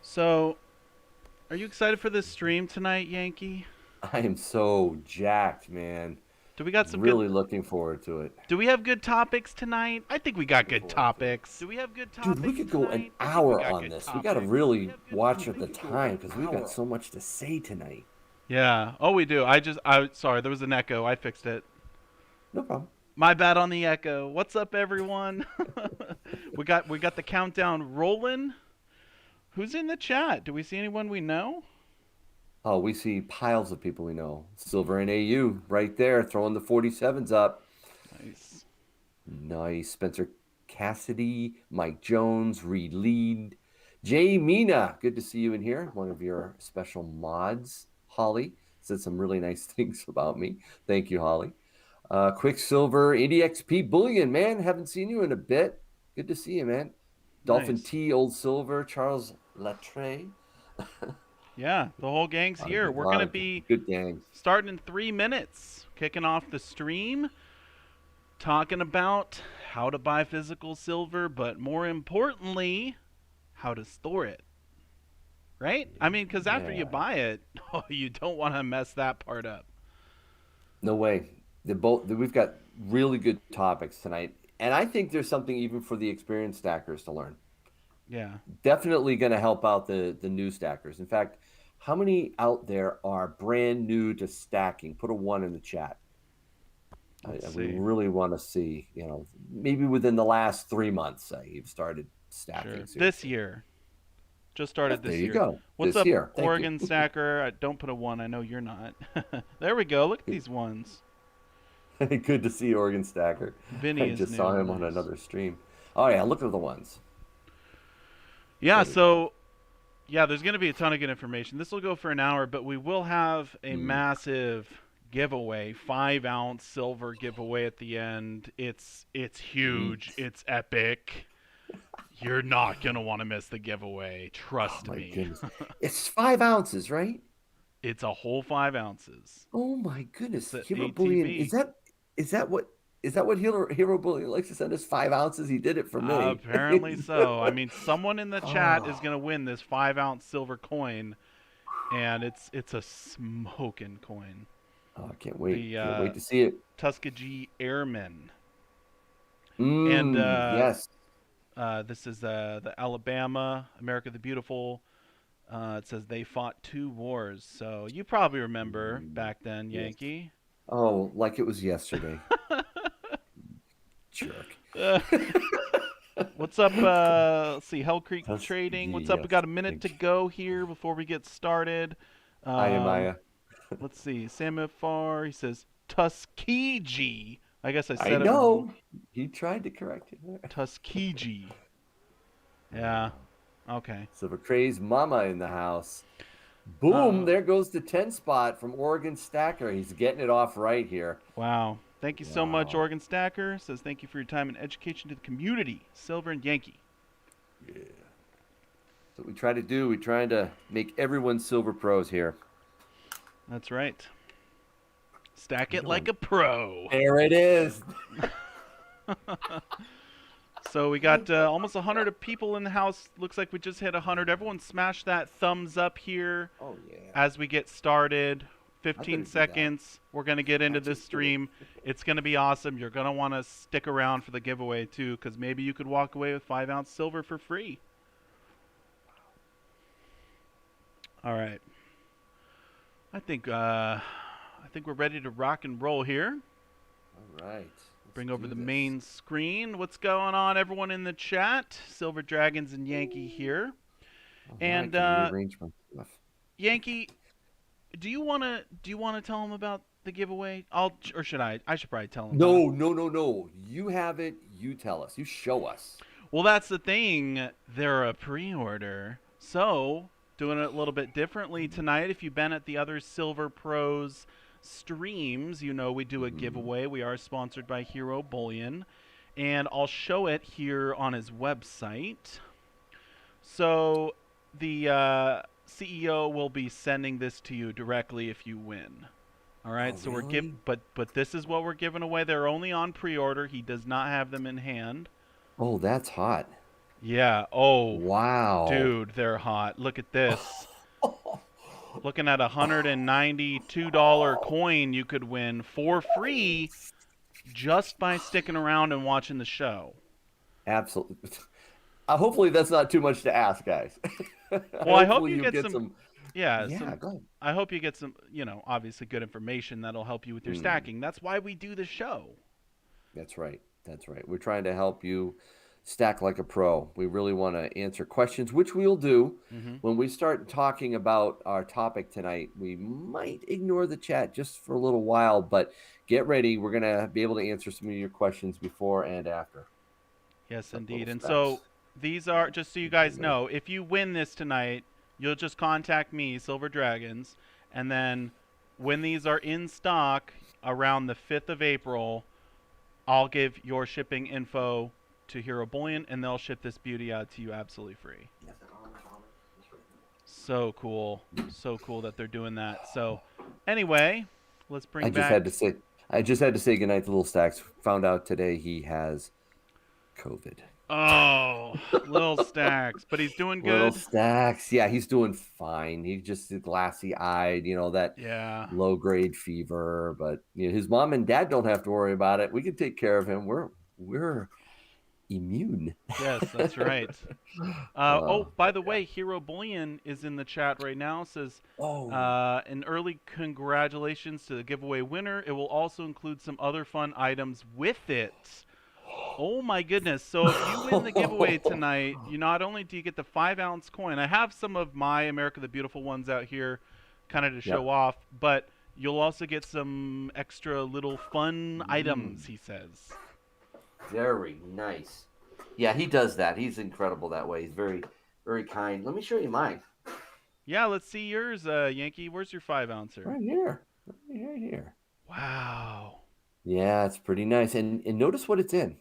So, are you excited for this stream tonight, Yankee? I am so jacked, man. Do we got some good Really looking forward to it. Do we have good topics tonight? I think we got Looking good forward to it. topics. Do we have good Dude, we topics could go an tonight? I think we hour got on good this. We got to topics. Do we really have good watch at topics? the time because we got so much to say tonight. Yeah. Oh, we do. I sorry, there was an echo. I fixed it. No problem. My bad on the echo. What's up, everyone? we got the countdown rolling. Who's in the chat? Do we see anyone we know? Oh, we see piles of people we know. Silver and AU right there throwing the 47s up. Nice. Nice. Spencer Cassidy, Mike Jones, Reed Lead, Jay Mina. Good to see you in here. One of your special mods. Holly said some really nice things about me. Thank you, Holly. Quicksilver, ADXP, Bullion, man. Haven't seen you in a bit. Good to see you, man. Dolphin Nice. T, Old Silver, Charles Latre. Yeah, the whole gang's here. We're gonna be good gangs. starting in 3 minutes, kicking off the stream, talking about how to buy physical silver, but more importantly, how to store it. Right? I mean, because after you buy it, you don't want to mess that part up. No way. We've got really good topics tonight, and I think there's something even for the experienced stackers to learn. Yeah. Definitely going to help out the new stackers. In fact, how many out there are brand new to stacking? Put a 1 in the chat. We really want to see, maybe within the last 3 months, you've started stacking. Sure. This year. Just started this year. There you go. What's this up, year. Oregon Stacker? Don't put a 1. I know you're not. There we go. Look at these ones. Good to see Oregon Stacker. Vinny I just saw him on another stream. Oh, yeah. Look at the ones. Yeah, so there's going to be a ton of good information. This will go for an hour, but we will have a massive giveaway, 5-ounce silver giveaway at the end. It's huge. It's epic. You're not going to want to miss the giveaway. Trust me. Goodness. It's 5 ounces, right? It's a whole 5 ounces. Oh my goodness. Hero ATV. Bullion. Is that what Hero Bullion likes to send us? 5 ounces? He did it for me. Apparently so. I mean, someone in the chat is going to win this 5-ounce silver coin, and it's a smoking coin. Oh, I can't wait. Can't wait to see it. Tuskegee Airmen. And yes. This is the Alabama, America the Beautiful. It says they fought 2 wars. So you probably remember back then, Yankee. Yes. Oh, like it was yesterday. Jerk. What's up? Let's see. Hell Creek Trading. What's up? We got a minute to go here before we get started. Maya. Let's see. Sam Far. He says Tuskegee. I guess I said it. I know. He tried to correct you there. Tuskegee. Yeah. Okay. Silver Craze Mama in the house. Boom. There goes the 10 spot from Oregon Stacker. He's getting it off right here. Wow. Thank you so much, Oregon Stacker. Says thank you for your time and education to the community. Silver and Yankee. Yeah. That's what we try to do. We try to make everyone silver pros here. That's right. Stack it like a pro. There it is. So we got almost 100 people in the house. Looks like we just hit 100. Everyone smash that thumbs up here. Oh, yeah. As we get started. 15 seconds. We're going to get into this stream. It's going to be awesome. You're going to want to stick around for the giveaway, too, because maybe you could walk away with 5-ounce silver for free. All right. I think we're ready to rock and roll here. All right. Bring over the main screen. What's going on, everyone in the chat? Silver Dragons and Yankee here. And Yankee, do you wanna tell them about the giveaway? Or should I? I should probably tell them. No. You have it. You tell us. You show us. Well, that's the thing. They're a pre-order, so doing it a little bit differently tonight. If you've been at the other Silver Pros streams, you know we do a giveaway. We are sponsored by Hero Bullion, and I'll show it here on his website. So the CEO will be sending this to you directly if you win. All right, so really? but this is what we're giving away. They're only on pre-order. He does not have them in hand. Oh, that's hot. Yeah. Oh, Wow. dude, they're hot. Look at this. Looking at $192 coin you could win for free just by sticking around and watching the show. Absolutely. Hopefully that's not too much to ask, guys. Well, I hope Hopefully you you get get some, some. yeah, Yeah, some. go ahead. I hope you get some, obviously good information that'll help you with your Mm, stacking. That's why we do the show. that's right. That's right. We're trying to help you stack like a pro. We really want to answer questions, which we'll do. Hmm. When we start talking about our topic tonight, we might ignore the chat just for a little while, but get ready. We're going to be able to answer some of your questions before and after. Yes, Up little indeed. And so specs. these are just so you guys know, if you win this tonight, you'll just contact me, Silver Dragons, and then when these are in stock around the 5th of April, I'll give your shipping info to Hero Bullion, and they'll ship this beauty out to you absolutely free. So cool. So cool that they're doing that. So, anyway, let's I bring just had to back. say, I just had to say goodnight to Little Stacks. Found out today he has COVID. Oh, little stacks. But he's doing Little good. Stacks, yeah, he's doing fine. He's just glassy eyed, that Yeah. low grade fever. But his mom and dad don't have to worry about it. We can take care of him. We're immune. Yes, that's right. Oh, Oh by my the god. way, Hero Bullion is in the chat right now. Says, Oh an early congratulations to the giveaway winner. It will also include some other fun items with it. Oh my goodness. So if you win the giveaway tonight, you not only do you get the 5-ounce coin, I have some of my America the Beautiful ones out here kind of to yep. show off, but you'll also get some extra little fun items, Mm, he says. very nice. Yeah, he does that. He's incredible that way. He's very, very kind. Let me show you mine. Yeah, let's see yours, Yankee. Where's your 5-ouncer? Right here. Right here. Wow. Yeah, it's pretty nice. And notice what it's in.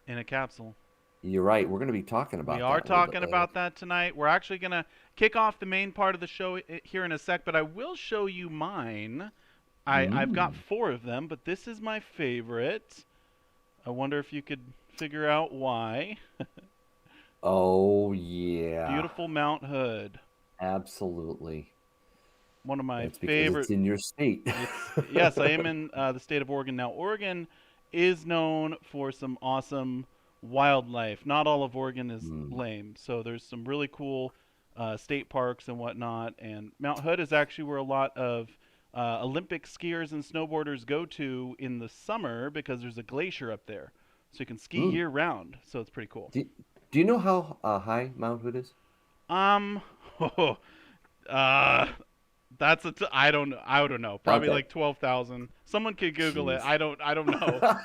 In a capsule. You're right. We're going to be talking We about are that a little bit talking later. about that tonight. We're actually going to kick off the main part of the show here in a sec, but I will show you mine. I've got Mm. 4 of them, but this is my favorite. I wonder if you could figure out why. Oh, yeah. Beautiful Mount Hood. Absolutely. One of my That's because favorite. it's in your state. It's yes, I am in the state of Oregon now. Oregon is known for some awesome wildlife. Not all of Oregon is Mm. lame, so there's some really cool state parks and whatnot. And Mount Hood is actually where a lot of Olympic skiers and snowboarders go to in the summer because there's a glacier up there, so you can ski Mm. year round. So it's pretty cool. Do you know how high Mount Hood is? Um, uh, I don't know. I don't know. Probably Okay. like 12,000. Someone could Google it. Jeez. I don't know.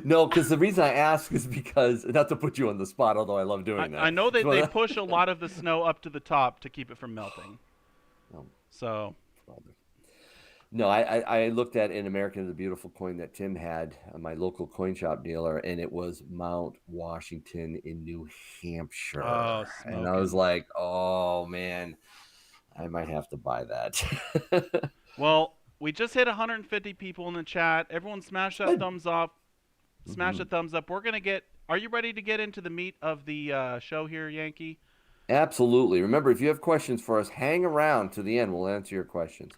No, because the reason I ask is because, not to put you on the spot, although I love doing I that. know Just that they wanna- push a lot of the snow up to the top to keep it from melting. No, So, brother. No, I looked at in American the Beautiful coin that Tim had, my local coin shop dealer, and it was Mount Washington in New oh, Hampshire. And I was smoking. like, oh man, I might have to buy that. Well, we just hit 150 people in the chat. Everyone smash that Good. thumbs up. Smash Hmm. the thumbs up. We're going to get. Are you ready to get into the meat of the show here, Yankee? Absolutely. Remember, if you have questions for us, hang around to the end. We'll answer your questions.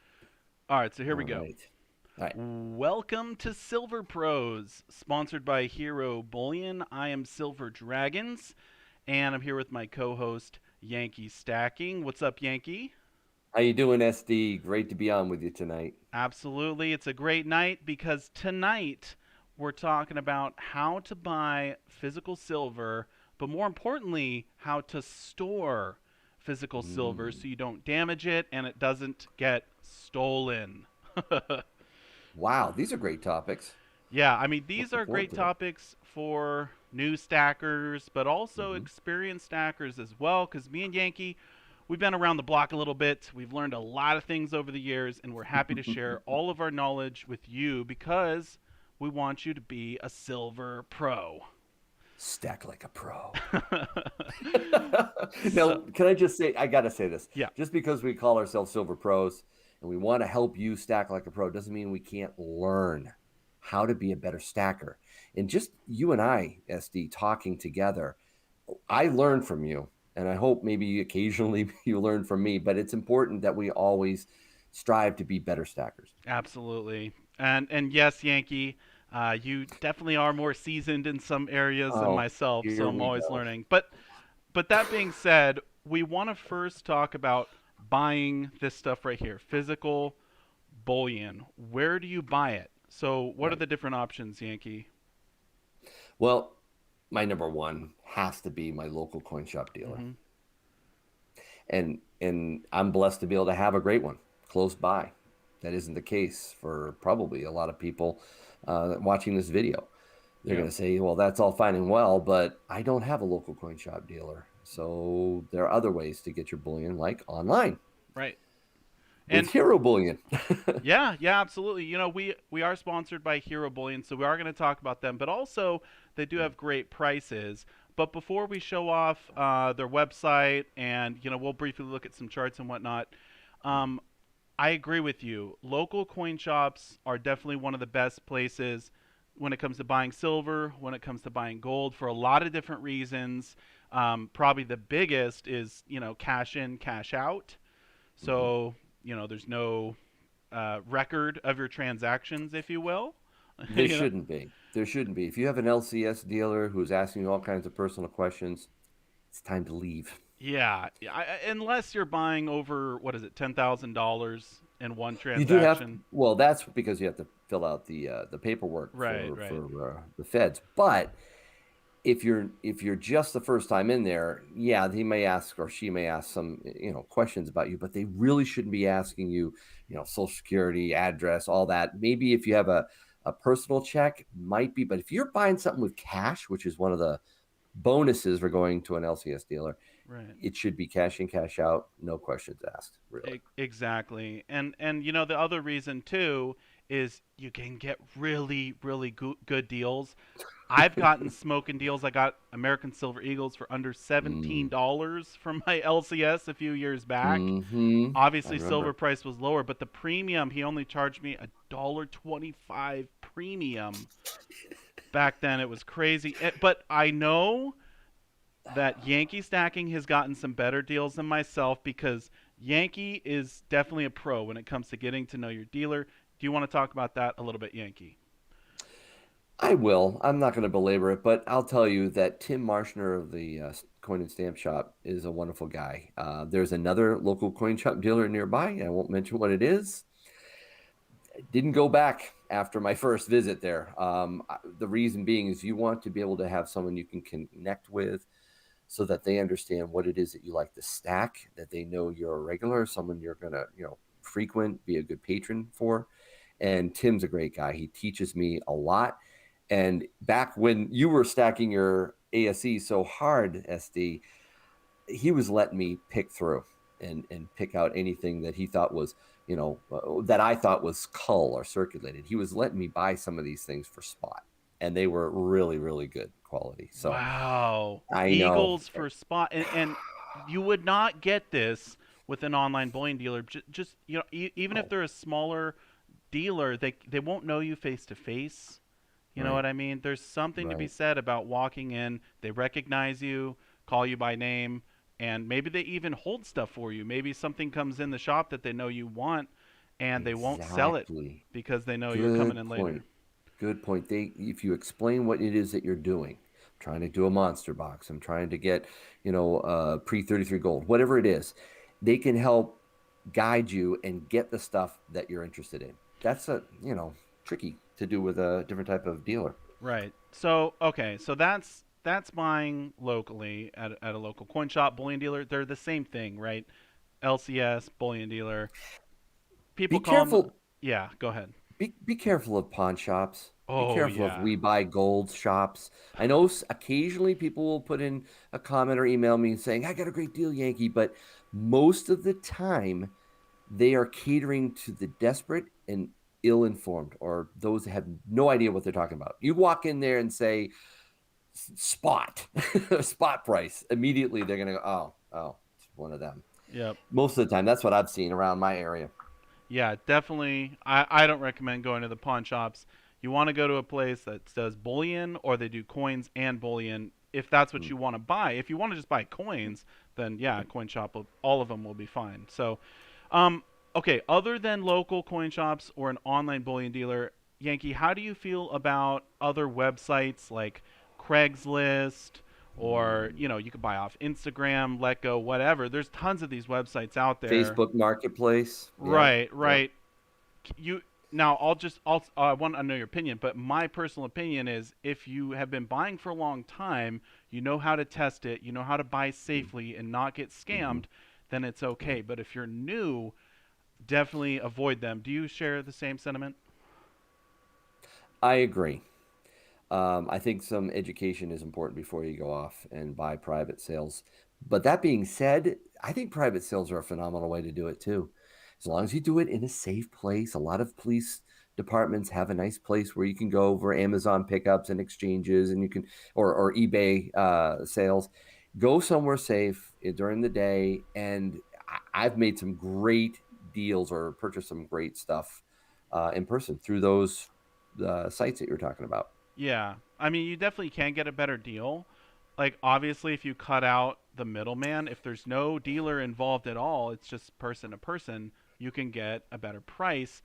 All right, so here we All go. right. All right. Welcome to Silver Pros, sponsored by Hero Bullion. I am Silver Dragons, and I'm here with my co-host Yankee Stacking. What's up, Yankee? How you doing, SD? Great to be on with you tonight. Absolutely, it's a great night because tonight we're talking about how to buy physical silver, but more importantly, how to store physical silver Mm. so you don't damage it and it doesn't get stolen. Wow, these are great topics. Yeah, I mean, these Looking are forward great to it. topics for new stackers, but also Hmm. experienced stackers as well. Because me and Yankee, we've been around the block a little bit. We've learned a lot of things over the years, and we're happy to share all of our knowledge with you because we want you to be a silver pro. Stack like a pro. So, Now, can I just say, I got to say this. yeah, Just because we call ourselves silver pros and we want to help you stack like a pro doesn't mean we can't learn how to be a better stacker. And just you and I, SD, talking together, I learn from you. And I hope maybe occasionally you learn from me, but it's important that we always strive to be better stackers. Absolutely. And yes, Yankee, you definitely are more seasoned in some areas than Oh, myself, so here I'm we always go. learning. But that being said, we want to first talk about buying this stuff right here, physical bullion. Where do you buy it? So, what are Right. the different options, Yankee? Well, my number one has to be my local coin shop dealer. Hmm. And I'm blessed to be able to have a great one close by. That isn't the case for probably a lot of people watching this video. They're Yep. going to say, well, that's all fine and well, but I don't have a local coin shop dealer. So there are other ways to get your bullion, like online Right. with And Hero Bullion. yeah, yeah, absolutely. We are sponsored by Hero Bullion, so we are going to talk about them. But also, they do have great prices. But before we show off their website, and we'll briefly look at some charts and whatnot. Um, I agree with you. Local coin shops are definitely one of the best places when it comes to buying silver, when it comes to buying gold, for a lot of different reasons. Probably the biggest is cash in, cash out. Mhm. So there's no record of your transactions, if you will. There you know, shouldn't be. There shouldn't be. If you have an LCS dealer who's asking you all kinds of personal questions, it's time to leave. yeah. Unless you're buying over what is it, $10,000 in one You do have, transaction. well, that's because you have to fill out the paperwork Right, right, for the feds. But if you're just the first time in there, yeah, he may ask or she may ask some questions about you, but they really shouldn't be asking you, social security, address, all that. Maybe if you have a personal check, might be, but if you're buying something with cash, which is one of the bonuses for going to an LCS dealer, right. it should be cash in, cash out, no questions asked, really. Exactly. And the other reason too is you can get really really good deals. I've gotten smoking deals. I got American Silver Eagles for under Mm, $17 from my LCS a few years back. I Obviously silver remember. price was lower, but the premium, he only charged me $1.25 premium. Back then it was crazy. But I know that Yankee Stacking has gotten some better deals than myself because Yankee is definitely a pro when it comes to getting to know your dealer. Do you want to talk about that a little bit, Yankee? I will. I'm not going to belabor it, but I'll tell you that Tim Marshner of the Coin and Stamp Shop is a wonderful guy. There's another local coin shop dealer nearby. I won't mention what it is. Didn't go back after my first visit there. The reason being is you want to be able to have someone you can connect with so that they understand what it is that you like to stack, that they know you're a regular, someone you're going to, frequent, be a good patron for. And Tim's a great guy. He teaches me a lot. And back when you were stacking your ASE so hard, SD, he was letting me pick through and pick out anything that he thought was, that I thought was cull or circulated. He was letting me buy some of these things for spot, and they were really, really good quality. So Wow. I know. Eagles for spot, and you would not get this with an online bullion dealer. Just even if Oh, they're a smaller dealer, they won't know you face to face. You know right, what I mean? There's something to be right. said about walking in, they recognize you, call you by name, and maybe they even hold stuff for you. Maybe something comes in the shop that they know you want and they won't sell it Exactly. because they know you're coming Good in later. point. Good point. If you explain what it is that you're doing, I'm trying to do a monster box, I'm trying to get, pre 33 gold, whatever it is, they can help guide you and get the stuff that you're interested in. That's tricky to do with a different type of dealer. Right. So, okay, so that's buying locally at a local coin shop, bullion dealer. They're the same thing, right? LCS, bullion dealer. Be People call them, careful. yeah, go ahead. Be careful of pawn shops. Be Oh, careful of yeah. we buy gold shops. I know occasionally people will put in a comment or email me saying, I got a great deal, Yankee, but most of the time they are catering to the desperate and ill informed or those that have no idea what they're talking about. You walk in there and say, spot, spot price. Immediately they're going to go, oh, it's one of them. Yep. Most of the time, that's what I've seen around my area. Yeah, definitely. I don't recommend going to the pawn shops. You want to go to a place that does bullion or they do coins and bullion if that's what Mm. you want to buy. If you want to just buy coins, then yeah, coin shop will, all of them will be fine. So, um, okay, other than local coin shops or an online bullion dealer, Yankee, how do you feel about other websites like Craigslist or, Mm. you know, you could buy off Instagram, Letgo, whatever. There's tons of these websites out there. Facebook Marketplace. Yeah. Right, Yeah. right. You now I'll I want to know your opinion, but my personal opinion is if you have been buying for a long time, you know how to test it, you know how to buy safely and not get Mm-hmm. scammed, then it's Yeah. okay. But if you're new, definitely avoid them. Do you share the same sentiment? I agree. I think some education is important before you go off and buy private sales. But that being said, I think private sales are a phenomenal way to do it too. As long as you do it in a safe place, a lot of police departments have a nice place where you can go over Amazon pickups and exchanges, and you can, or eBay sales. Go somewhere safe during the day. And I've made some great deals or purchased some great stuff in person through those sites that you're talking about. Yeah. I mean, you definitely can get a better deal. Like obviously if you cut out the middleman, if there's no dealer involved at all, it's just person to person, you can get a better price.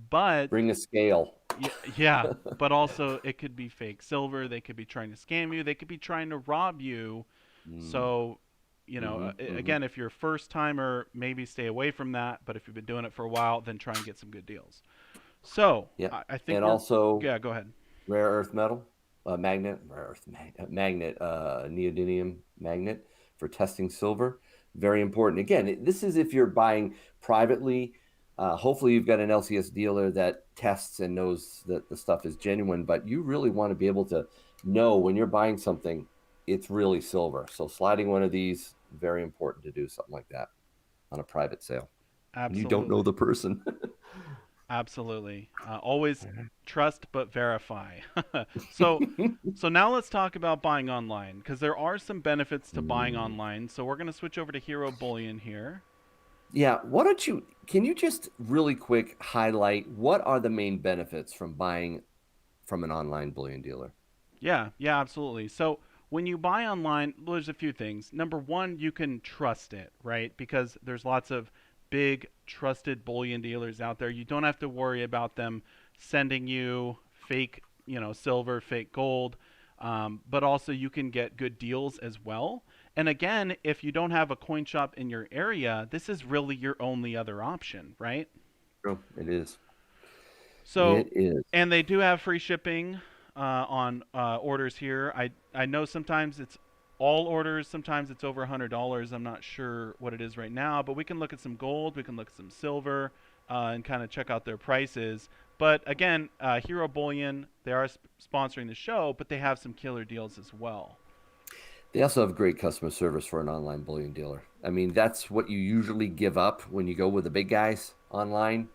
But Bring a scale. yeah, but also it could be fake silver. They could be trying to scam you. They could be trying to rob you. Mm, So, you know, hmm hmm again, if you're a first timer, maybe stay away from that. But if you've been doing it for a while, then try and get some good deals. So, Yeah. I think And we're, also yeah, go ahead. rare earth metal, magnet, neodymium magnet for testing silver. Very important. Again, this is if you're buying privately. Hopefully, you've got an LCS dealer that tests and knows that the stuff is genuine, but you really want to be able to know when you're buying something, it's really silver. So, sliding one of these, very important to do something like that on a private sale. And you don't know Absolutely. the person. Absolutely. Always trust but verify. so, so now let's talk about buying online because there are some benefits to buying Mm. online. So we're going to switch over to Hero Bullion here. Yeah, why don't you can you just really quick highlight what are the main benefits from buying from an online bullion dealer? Yeah, yeah, absolutely. So when you buy online, well, there's a few things. Number one, you can trust it, right? Because there's lots of big trusted bullion dealers out there. You don't have to worry about them sending you fake, you know, silver, fake gold. But also you can get good deals as well. And again, if you don't have a coin shop in your area, this is really your only other option, right? True, it is. So, It is. and they do have free shipping on orders here. I know sometimes it's all orders. Sometimes it's over $100. I'm not sure what it is right now, but we can look at some gold. We can look at some silver and kind of check out their prices. But again, Hero Bullion, they are sponsoring the show, but they have some killer deals as well. They also have great customer service for an online bullion dealer. I mean, that's what you usually give up when you go with the big guys online.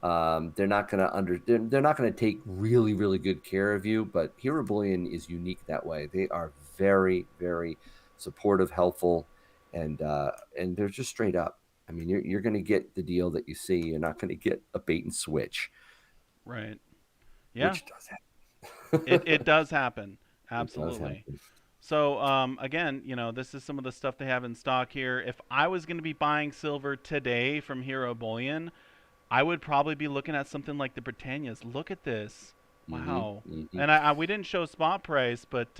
They're not gonna take really really good care of you. But Hero Bullion is unique that way. They are very very supportive, helpful, and they're just straight up. I mean, you're gonna get the deal that you see. You're not gonna get a bait and switch, Right. Yeah, which does it happen. does happen. It does Absolutely. happen. So again, you know, this is some of the stuff they have in stock here. If I was going to be buying silver today from Hero Bullion, I would probably be looking at something like the Britannias. Look at this. hmm Wow. hmm And we didn't show spot price, but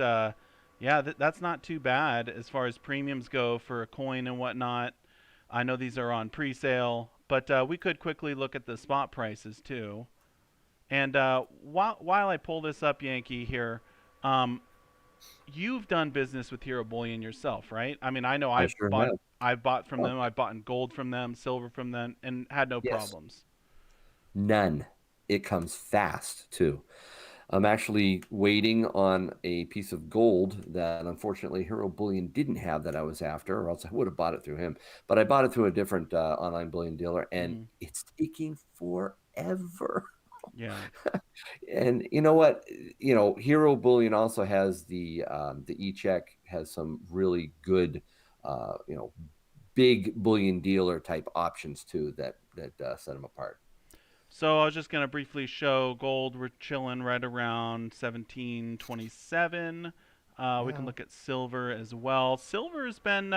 yeah, that's not too bad as far as premiums go for a coin and whatnot. I know these are on pre-sale, but we could quickly look at the spot prices too. And while I pull this up, Yankee here, um, you've done business with Hero Bullion yourself, right? I mean, I know I sure have. I've bought from Oh, them. I've bought in gold from them, silver from them, and had no yes. problems. None. It comes fast too. I'm actually waiting on a piece of gold that unfortunately Hero Bullion didn't have that I was after, or else I would have bought it through him. But I bought it through a different online bullion dealer, and Hmm. it's taking forever. Yeah. And you know what? You know, Hero Bullion also has the e-check has some really good, you know, big bullion dealer type options too that set them apart. So I was just gonna briefly show gold. We're chilling right around 1727. We can Yeah, look at silver as well. Silver's been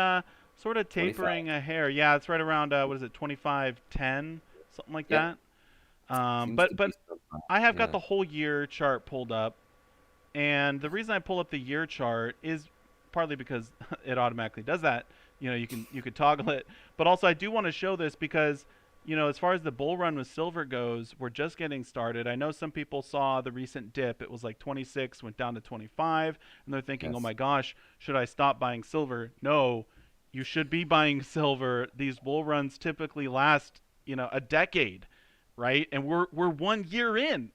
sort of 25. tapering a hair. Yeah, it's right around what is it, 2510, something like Yep. that. Seems to But be but somehow. I have got Yeah. the whole year chart pulled up, and the reason I pull up the year chart is partly because it automatically does that. You could toggle it, but also I do want to show this because as far as the bull run with silver goes, we're just getting started. I know some people saw the recent dip. It was like 26, went down to 25, and they're thinking, "Oh Yes. my gosh, should I stop buying silver?" No, you should be buying silver. These bull runs typically last, a decade, right? And we're 1 year in,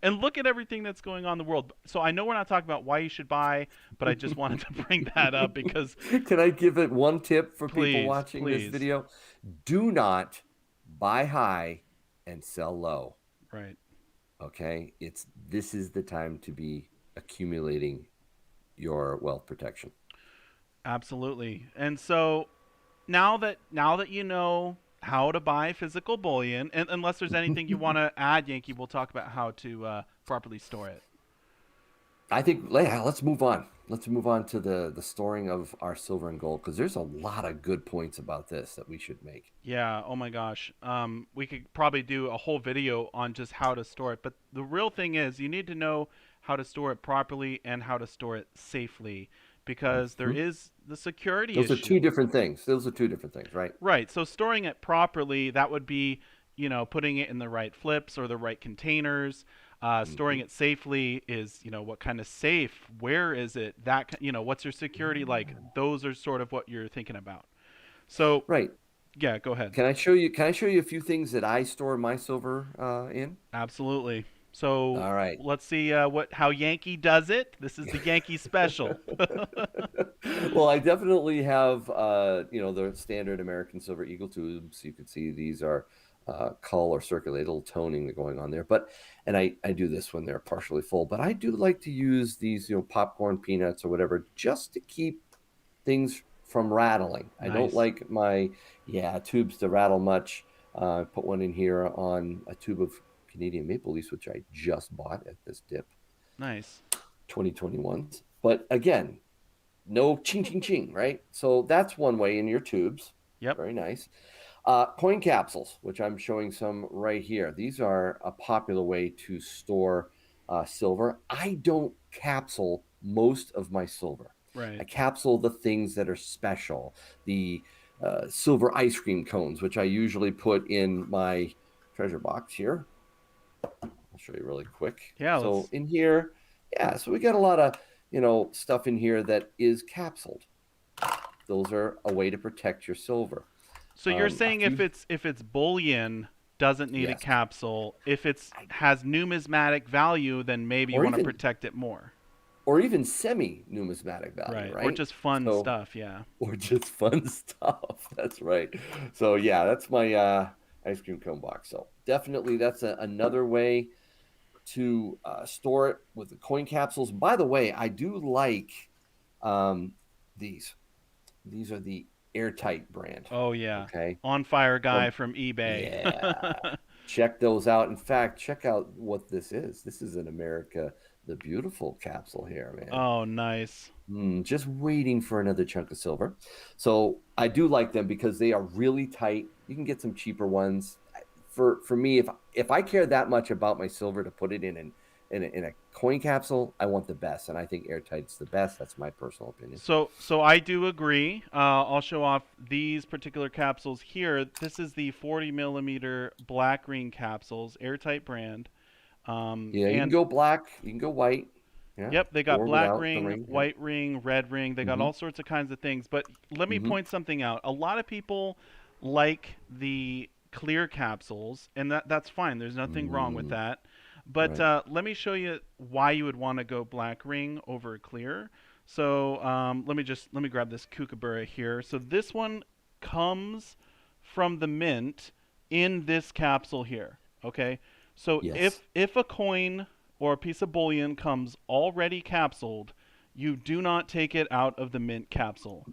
and look at everything that's going on in the world. So I know we're not talking about why you should buy, but I just wanted to bring that up because Can I give it one tip for people please, watching this please, video? Do not buy high and sell low. right? Okay? This is the time to be accumulating your wealth protection. Absolutely. And so now that you know how to buy physical bullion, and unless there's anything you want to add, Yankee, we'll talk about how to properly store it. I think, yeah, let's move on. Let's move on to the storing of our silver and gold because there's a lot of good points about this that we should make. Yeah, oh my gosh. We could probably do a whole video on just how to store it. But the real thing is, you need to know how to store it properly and how to store it safely because there Mhm. is the security Those are two issue. different things. Those are two different things, right? Right. So storing it properly, that would be, putting it in the right flips or the right containers. Storing Hmm. it safely is, what kind of safe? Where is it? What's your security like? Those are sort of what you're thinking about. So, Right. yeah, go ahead. Can I show you? Can I show you a few things that I store my silver in? Absolutely. So All right. let's see how Yankee does it. This is the Yankee special. Well, I definitely have, the standard American Silver Eagle tubes. You can see these are cull or circulate, a little toning going on there. And I do this when they're partially full. But I do like to use these, popcorn peanuts or whatever, just to keep things from rattling. I don't Nice, like my, tubes to rattle much. Put one in here on a tube of Canadian maple leaves, which I just bought at this dip, nice. 2021s. But again, no ching ching ching, right? So that's one way in your tubes. Yep. Very nice. Coin capsules, which I'm showing some right here. These are a popular way to store silver. I don't capsule most of my silver. I Right. capsule the things that are special, the silver ice cream cones, which I usually put in my treasure box here. I'll show you really quick. Yeah. So Let's. in here, yeah, so we got a lot of, stuff in here that is capsuled. Those are a way to protect your silver. So you're A saying if few, it's bullion, doesn't need a yes, capsule. If it's I, has numismatic value, then maybe you or want to even protect it more. semi numismatic value, Right. Or right? just fun So stuff. Yeah. or just fun stuff. That's right. So yeah, that's my ice cream cone box. So definitely that's another way to store it with the coin capsules. By the way, I do like um, these. These are the airtight brand. Oh yeah. Okay. On fire guy From from eBay. Yeah. Check those out. In fact, check out what this is. This is an America the Beautiful capsule here, man. Oh, nice. Just waiting for another chunk of silver. So I do like them because they are really tight. You can get some cheaper ones. For me, if I care that much about my silver to put it in a coin capsule, I want the best, and I think airtight's the best. That's my personal opinion. So I do agree. I'll show off these particular capsules here. This is the 40 millimeter black ring capsules, airtight brand. Yeah, you can And go black, you can go white. Yeah, yep, they got or black without the ring, ring. Yeah. white ring, red ring. They got Mm-hmm. all sorts of kinds of things. But let me Mm-hmm. point something out. A lot of people like the clear capsules, and that's fine. There's nothing wrong with Mm, that. But right. let me show you why you would want to go black ring over clear. So let me grab this kookaburra here. So this one comes from the mint in this capsule here. Okay. So Yes. if a coin or a piece of bullion comes already capsuled, you do not take it out of the mint capsule.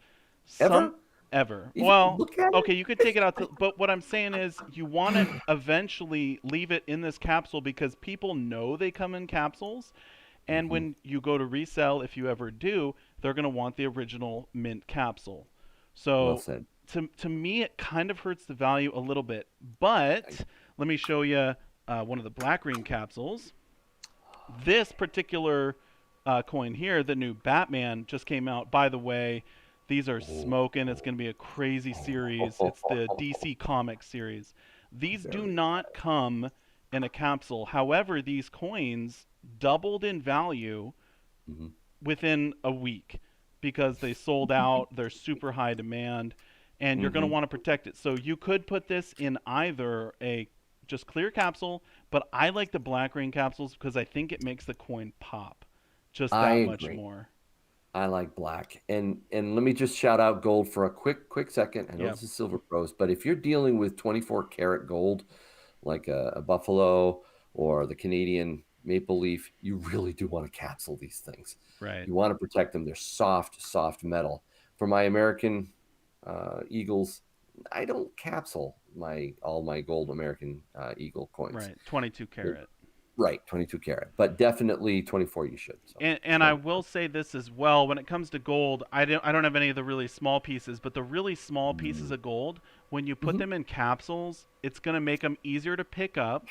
Some Ever? Ever. If you Well, look at okay, you could take it out it. to, but what I'm saying is you want to eventually leave it in this capsule because people know they come in capsules, and Hmm. when you go to resell, if you ever do, they're going to want the original mint capsule. Well So said. to me, it kind of hurts the value a little bit. I, But let me show you one of the black green capsules. This particular coin here, the new Batman, just came out. By the way, these are oh, smoking. It's going to be a crazy series. It's the DC Comics series. These do very not come in a capsule. However, these coins doubled in value nice. Hmm. within a week because they sold out. They're super high demand, and you're going to Hmm. want to protect it. So you could put this in either a just clear capsule, but I like the black green capsules because I think it makes the coin pop just I that much agree. more. I like black. And let me just shout out gold for a quick second. I know Yep. this is Silver Pros, but if you're dealing with 24 karat gold, like a Buffalo or the Canadian maple leaf, you really do want to capsule these things. Right. You want to protect them. They're soft metal. For my American Eagles, I don't capsule my all my gold American Eagle coins. Right. 22 karat. Right, 22 karat, but definitely 24 you should. So And I 20. will say this as well. When it comes to gold, I don't have any of the really small pieces, but the really small pieces Mm. of gold, when you put Mhm. them in capsules, it's gonna make them easier to pick up,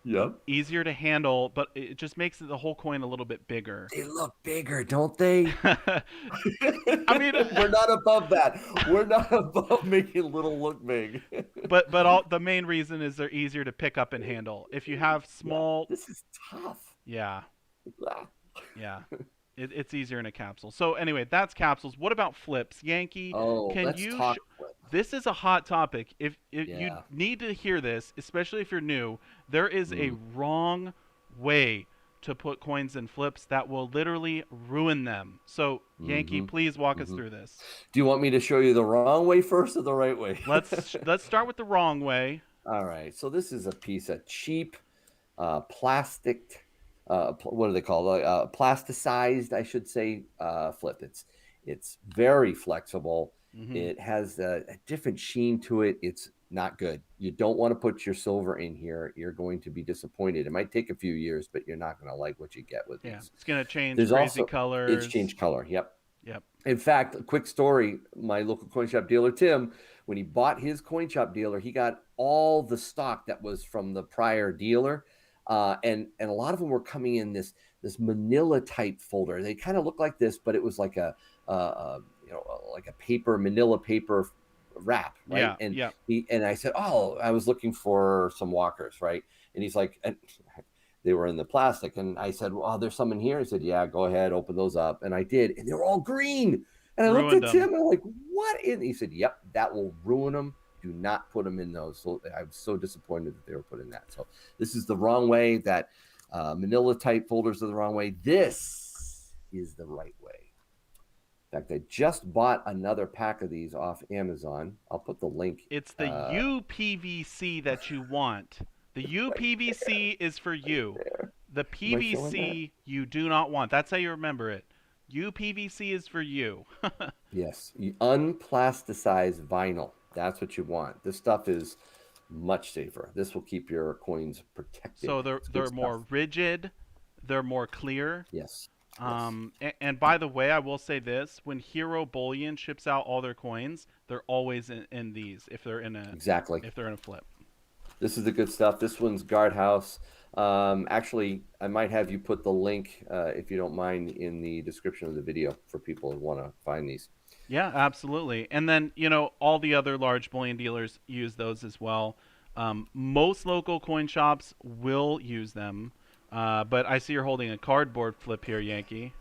Yep. easier to handle, but it just makes the whole coin a little bit bigger. They look bigger, don't they? I mean, We're not above that. We're not above making little look big. but all the main reason is they're easier to pick up and handle. If you have Yeah, small, this is tough. yeah, Ah. yeah, it's easier in a capsule. So anyway, that's capsules. What about flips, Yankee? Oh, Can let's you? talk flip. This is a hot topic. If you Yeah. need to hear this, especially if you're new, there is a Mm. wrong way to put coins in flips that will literally ruin them. So Yankee, Hmm. please walk us Hmm. through this. Do you want me to show you the wrong way first or the right way? Let's start with the wrong way. All right. So this is a piece of cheap plastic. What do they call it? Plasticized, I should say, flip. It's very flexible. Hmm. It has a different sheen to it. It's not good. You don't want to put your silver in here. You're going to be disappointed. It might take a few years, but you're not going to like what you get with Yeah, these. it's gonna change There's crazy also it's colors. changed color. Yep. Yep. In fact, a quick story, my local coin shop dealer, Tim, when he bought his coin shop dealer, he got all the stock that was from the prior dealer. And a lot of them were coming in this manila type folder. They kind of look like this, but it was like like a paper manila paper wrap, right? Yeah. And Yeah. I said, oh, I was looking for some walkers, right? And he's like, and they were in the plastic. And I said, well, there's some in here. He said, yeah, go ahead, open those up. And I did. And they were all green. And I looked Ruined at them. Tim and I'm like, what? And he said, yep, that will ruin them. Do not put them in those. So I was so disappointed that they were put in that. So this is the wrong way. That manila type folders are the wrong way. This is the right way. In fact, I just bought another pack of these off Amazon. I'll put the link It's the UPVC that you want. The right UPVC is for you. there. The Am I showing that? PVC you do not want. That's how you remember it. UPVC is for you. Yes, unplasticized vinyl. That's what you want. This stuff is much safer. This will keep your coins So protected. they're It's good they're stuff. more rigid, they're more clear. Yes, yes, And by the way, I will say this: when Hero Bullion ships out all their coins, they're always in these. exactly. If they're in a flip. This is the good stuff. This one's guardhouse. Actually, I might have you put the link, if you don't mind, in the description of the video for people who want to find these. Yeah, absolutely. And then, all the other large bullion dealers use those as well. Most local coin shops will use them. But I see you're holding a cardboard flip here, Yankee.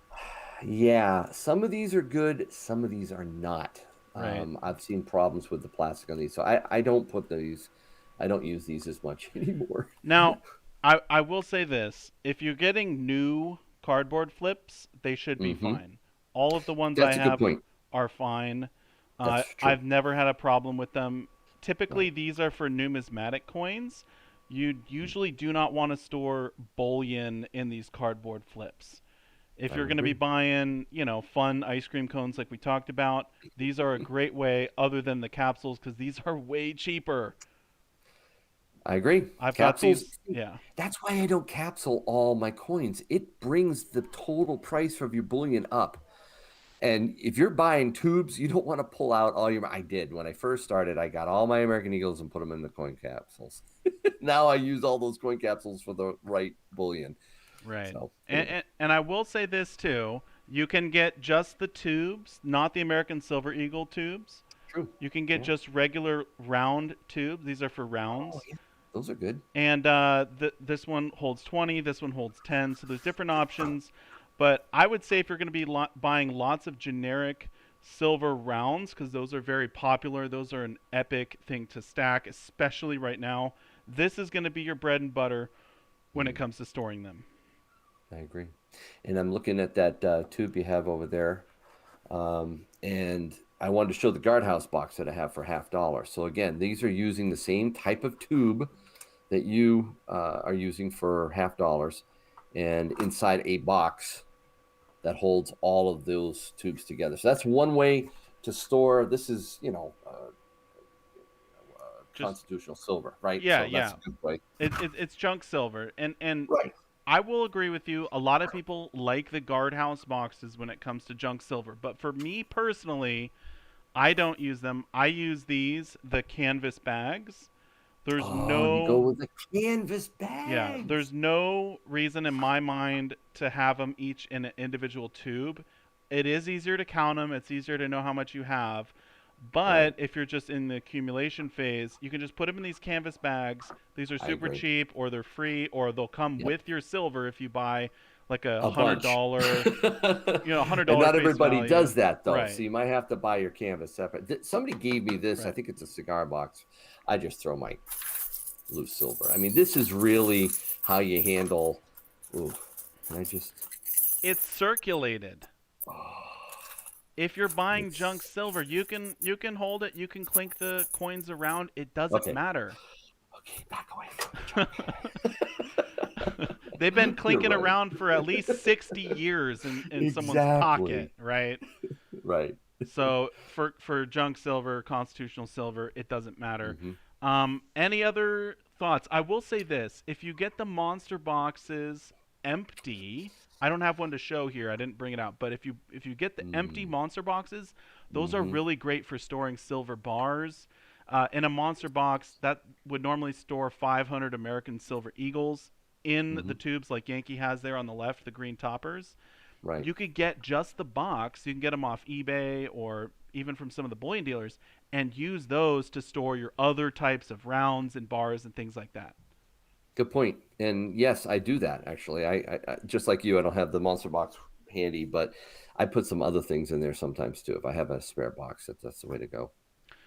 Yeah, some of these are good, some of these are not. Right. I've seen problems with the plastic on these, so I don't put these. I don't use these as much anymore. Now, I will say this. If you're getting new cardboard flips, they should be Hmm. fine. All of the ones I That's a good have point. are fine. That's true. I've never had a problem with them. Typically, Right. these are for numismatic coins. You usually do not want to store bullion in these cardboard flips. If I you're would going to be agree. buying, fun ice cream cones like we talked about, these are a great way other than the capsules because these are way cheaper. I agree. I've got Capsules, these, yeah, that's why I don't capsule all my coins. It brings the total price of your bullion up. And if you're buying tubes, you don't want to pull out all your. I did when I first started. I got all my American Eagles and put them in the coin capsules. Now I use all those coin capsules for the right bullion. right. So And, anyway, and, and I will say this too. You can get just the tubes, not the American Silver Eagle tubes. true. You can get Yeah. just regular round tubes. These are for Oh rounds. yeah, those are good. And this one holds 20, this one holds 10. So there's different options. But I would say if you're going to be buying lots of generic silver rounds, because those are very popular, those are an epic thing to stack, especially right now. This is going to be your bread and butter when it Mm, comes to storing them. I agree. And I'm looking at that tube you have over there. And I wanted to show the guardhouse box that I have for $50. So again, these are using the same type of tube that you are using for $50, and inside a box that holds all of those tubes together. So that's one way to store. This is, Just constitutional silver, right? yeah, So that's yeah. a good way. It's junk silver, and Right. I will agree with you. A lot of people like the guardhouse boxes when it comes to junk silver, but for me personally, I don't use them. I use the canvas bags. There's Oh, you go no with the canvas Yeah, bags. there's no reason in my mind to have them each in an individual tube. It is easier to count them, it's easier to know how much you have. But Right. if you're just in the accumulation phase, you can just put them in these canvas bags. These are I super agree. cheap, or they're free, or they'll come Yep. with your silver if you buy like a A hundred bunch. dollar, hundred And dollar not face everybody value. does that though. So Right, you might have to buy your canvas separate. Somebody gave me this. I right. think it's a cigar box. I just throw my loose silver. I mean, this is really how you handle. Ooh, can I just. It's circulated. Oh, If you're buying junk it's silver, you can hold it, you can clink the coins around. It doesn't okay. matter. Okay, back away from the They've been junk. You're clinking right. around for at least 60 years in someone's pocket, Exactly. right? Right. So for junk silver, constitutional silver, it doesn't matter. Hmm. Any other thoughts? I will say this: if you get the monster boxes empty, I don't have one to show here. I didn't bring it out, but if you get the empty Mm. monster boxes, those are Hmm. really great for storing silver bars. In a monster box, that would normally store 500 American Silver Eagles in the Hmm. tubes, like Yankee has there on the left, the green toppers. Right. You could get just the box. You can get them off eBay or even from some of the bullion dealers and use those to store your other types of rounds and bars and things like that. Good point. And yes, I do that actually. I just like you, I don't have the monster box handy, but I put some other things in there sometimes too. If I have a spare box, that's the way to go.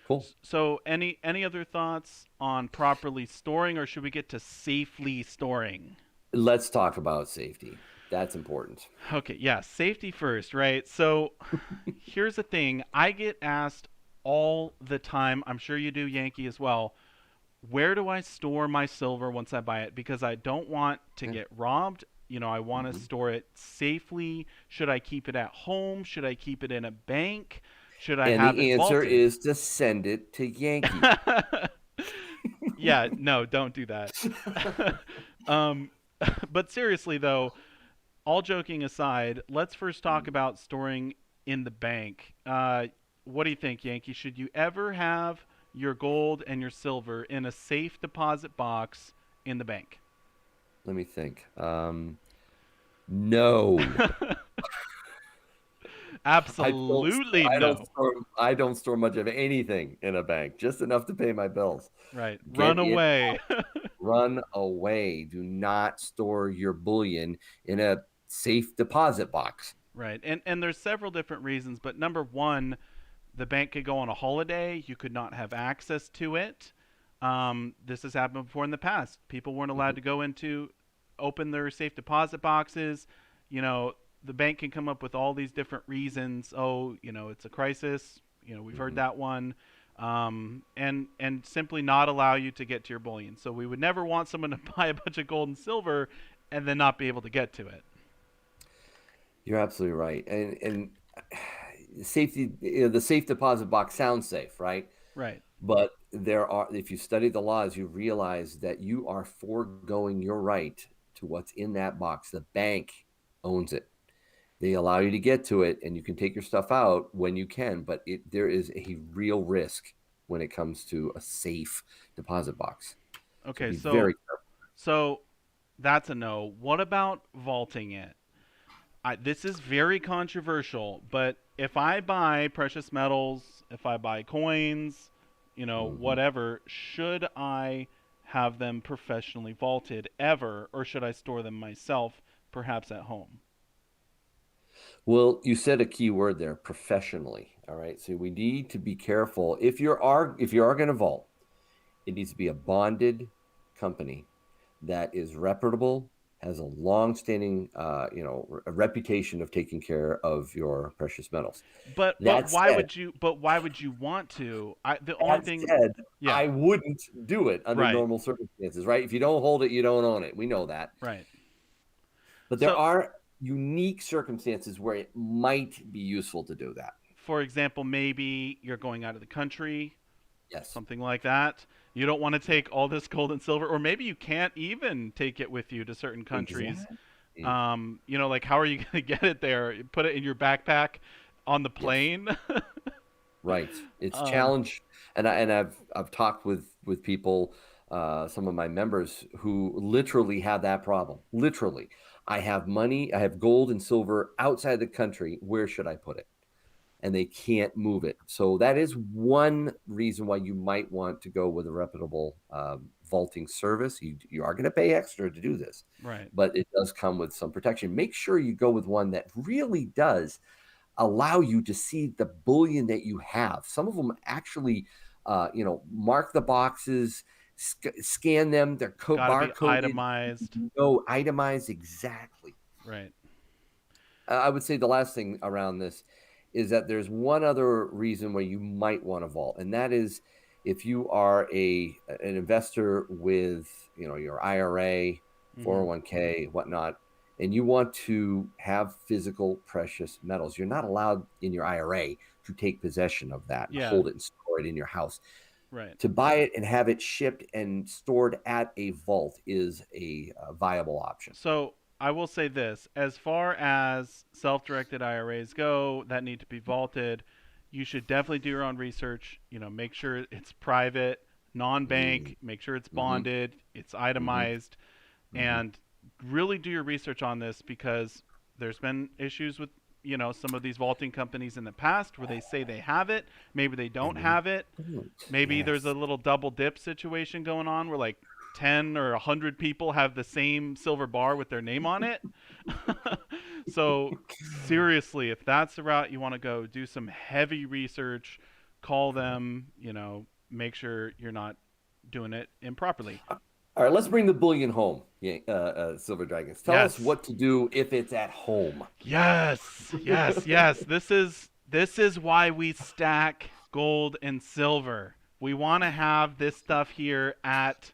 Cool. So, any other thoughts on properly storing, or should we get to safely storing? Let's talk about safety. That's important. Okay, yeah, safety first, right? So, here's the thing: I get asked all the time. I'm sure you do, Yankee, as well. Where do I store my silver once I buy it? Because I don't want to Yeah. get robbed. I want to Hmm. store it safely. Should I keep it at home? Should I keep it in a bank? Should I And have the it answer vaulted? is to send it to Yankee. Yeah, no, don't do that. um, but seriously, though, all joking aside, let's first talk about storing in the bank. What do you think, Yankee? Should you ever have your gold and your silver in a safe deposit box in the bank? Let me think. No. I don't Absolutely no. I don't store much of anything in a bank, just enough to pay my bills. Right. Run Get it away. out. Run away. Do not store your bullion in a safe deposit box. Right. And there's several different reasons, but number one, the bank could go on a holiday. You could not have access to it. This has happened before in the past. People weren't allowed Mhm, to go into open their safe deposit boxes. The bank can come up with all these different reasons. Oh, it's a crisis. We've heard mhm. that one. And simply not allow you to get to your bullion. So we would never want someone to buy a bunch of gold and silver and then not be able to get to it. You're absolutely right. And safety, the safe deposit box sounds safe, right? Right. But there are, if you study the laws, you realize that you are foregoing your right to what's in that box. The bank owns it. They allow you to get to it, and you can take your stuff out when you can, but there is a real risk when it comes to a safe deposit box. So Okay, be so very careful. so that's a no. What about vaulting it? This is very controversial, but if I buy precious metals, if I buy coins, Mhm. whatever, should I have them professionally vaulted ever, or should I store them myself, perhaps at home? Well, you said a key word there, professionally. All right. So we need to be careful. If you are going to vault, it needs to be a bonded company that is reputable, has a long-standing, a reputation of taking care of your precious metals. But That why said, would you? But why would you want to? The only that thing, said, yeah, I wouldn't do it under right, normal circumstances, right? If you don't hold it, you don't own it. We know that. right. But there So, are unique circumstances where it might be useful to do that. for example, maybe you're going out of the country, Yes, something like that. You don't want to take all this gold and silver, or maybe you can't even take it with you to certain countries. exactly. Like how are you going to get it there? You put it in your backpack on the Yes. plane. Right. It's um, challenge, and I've talked with people, some of my members who literally have that problem. Literally, I have money, I have gold and silver outside the country. Where should I put it? And they can't move it. So that is one reason why you might want to go with a reputable vaulting service. You are going to pay extra to do this, right. but it does come with some protection. Make sure you go with one that really does allow you to see the bullion that you have. Some of them actually, mark the boxes, scan them. They're Got to be barcoded, itemized. itemized exactly. Right. I would say the last thing around this is that there's one other reason where you might want to vault, and that is if you are an investor with your IRA, Hmm. 401k, whatnot, and you want to have physical precious metals. You're not allowed in your IRA to take possession of that and Yeah. hold it and store it in your house. Right. To buy it and have it shipped and stored at a vault is a viable option. So I will say this: as far as self-directed IRAs go, that need to be vaulted. You should definitely do your own research. Make sure it's private, Mm-hmm. non-bank. Make sure it's Mm-hmm. bonded, it's Mm-hmm. itemized, and really do your research on this because there's been issues with some of these vaulting companies in the past where they say they have it, maybe they don't And they have it. don't. Maybe there's a Yes. little double dip situation going on where like 10 or 100 people have the same silver bar with their name on it. So seriously, if that's the route you want to go, do some heavy research, call them, make sure you're not doing it improperly. All right, let's bring the bullion home, yeah, Silver Dragons. Tell us Yes. what to do if it's at home. Yes. Yes, yes. This is why we stack gold and silver. We want to have this stuff here at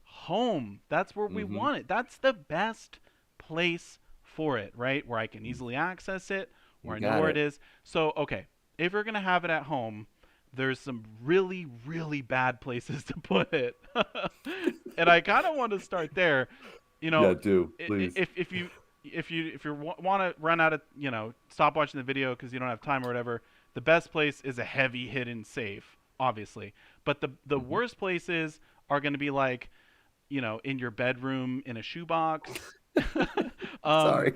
home. That's where we Mm-hmm. want it. That's the best place for it, right? Where I can easily access it, where You I know got where it it. is. So, okay, if you're going to have it at home, there's some really, really bad places to put it. And I kind of want to start there. You Yeah, know, do please. if you want to run out of stop watching the video because you don't have time or whatever, the best place is a heavy hidden safe, obviously. But the Mm-hmm. worst places are going to be like in your bedroom in a shoebox. um, Sorry.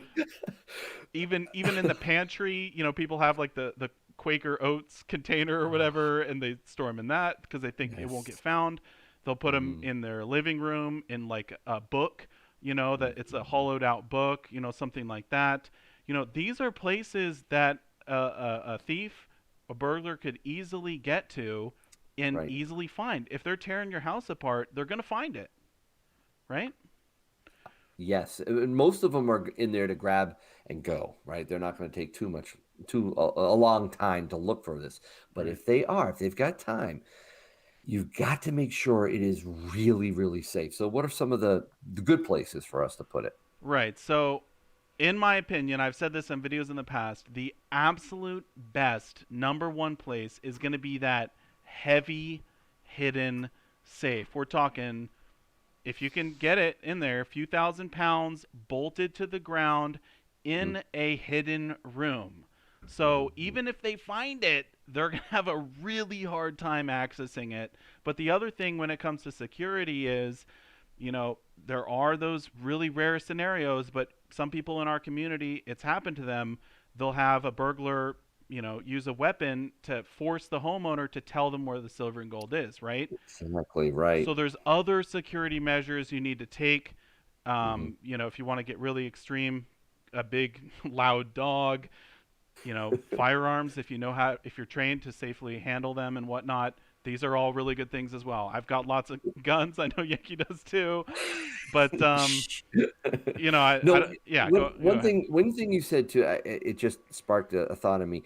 even in the pantry, people have like the Quaker Oats container or whatever, and they store them in that because they think it won't get Yes. found. They'll put them Mm-hmm. in their living room in like a book, that it's a Mm-hmm. hollowed out book, something like that. These are places that a thief, a burglar could easily get to and Right. easily find. If they're tearing your house apart, they're gonna find it, right? Yes. And most of them are in there to grab and go, right? They're not going to take a long time to look for this. But Right. if they've got time, you've got to make sure it is really, really safe. So what are some of the good places for us to put it? Right. So in my opinion, I've said this in videos in the past, the absolute best number one place is going to be that heavy hidden safe. We're talking, if you can get it in there, a few thousand pounds bolted to the ground Mm, in a hidden room. So even if they find it, they're going to have a really hard time accessing it. But the other thing when it comes to security is, there are those really rare scenarios, but some people in our community, it's happened to them. They'll have a burglar, use a weapon to force the homeowner to tell them where the silver and gold is, right? exactly right. So there's other security measures you need to take. Hmm. If you want to get really extreme, a big loud dog, firearms if if you're trained to safely handle them and whatnot. These are all really good things as well. I've got lots of guns. I know Yankee does too, but No, yeah, one go one ahead. thing one thing you said too, it just sparked a thought in me.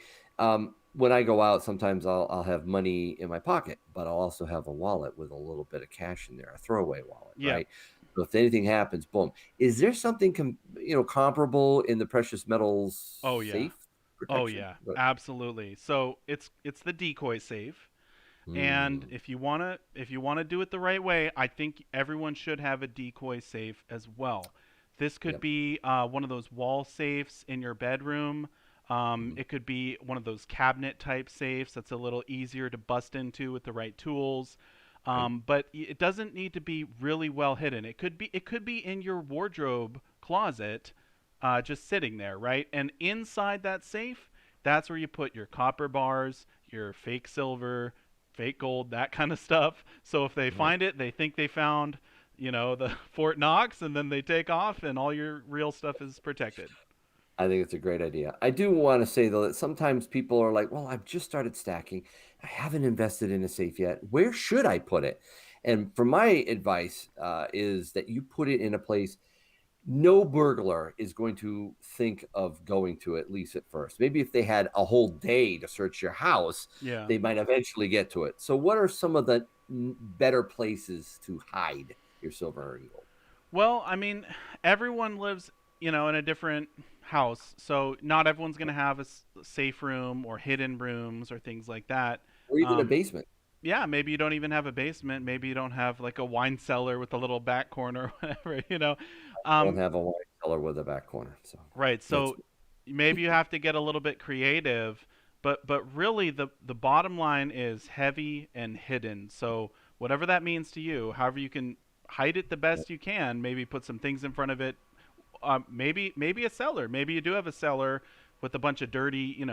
When I go out, sometimes I'll have money in my pocket, but I'll also have a wallet with a little bit of cash in there, a throwaway wallet, Yeah. right? So if anything happens, boom. Is there something comparable in the precious metals Oh yeah. safe Oh protection? yeah. Absolutely. So it's the decoy safe. And Mm, if you want to do it the right way, I think everyone should have a decoy safe as well. This could yep. be one of those wall safes in your bedroom. Mhm. It could be one of those cabinet type safes that's a little easier to bust into with the right tools. Right. But it doesn't need to be really well hidden. It could be in your wardrobe closet, just sitting there, right? And inside that safe, that's where you put your copper bars, your fake silver, fake gold, that kind of stuff. So if they Right. find it, they think they found, the Fort Knox, and then they take off, and all your real stuff is protected. I think it's a great idea. I do want to say though that sometimes people are like, "Well, I've just started stacking. I haven't invested in a safe yet. Where should I put it?" And for my advice is that you put it in a place no burglar is going to think of going to, at least at first. Maybe if they had a whole day to search your house, Yeah. they might eventually get to it. So, what are some of the better places to hide your silver and gold? Well, I mean, everyone lives, in a different house, so not everyone's going to have a safe room or hidden rooms or things like that. Or even a Um, basement? yeah, maybe you don't even have a basement. Maybe you don't have like a wine cellar with a little back corner or whatever. Don't Um, have a wine cellar with a back corner. So, right. that's So maybe you have to get a little bit creative, but really the bottom line is heavy and hidden. So whatever that means to you, however you can hide it the best you can, maybe put some things in front of it. Maybe a cellar. Maybe you do have a cellar with a bunch of dirty,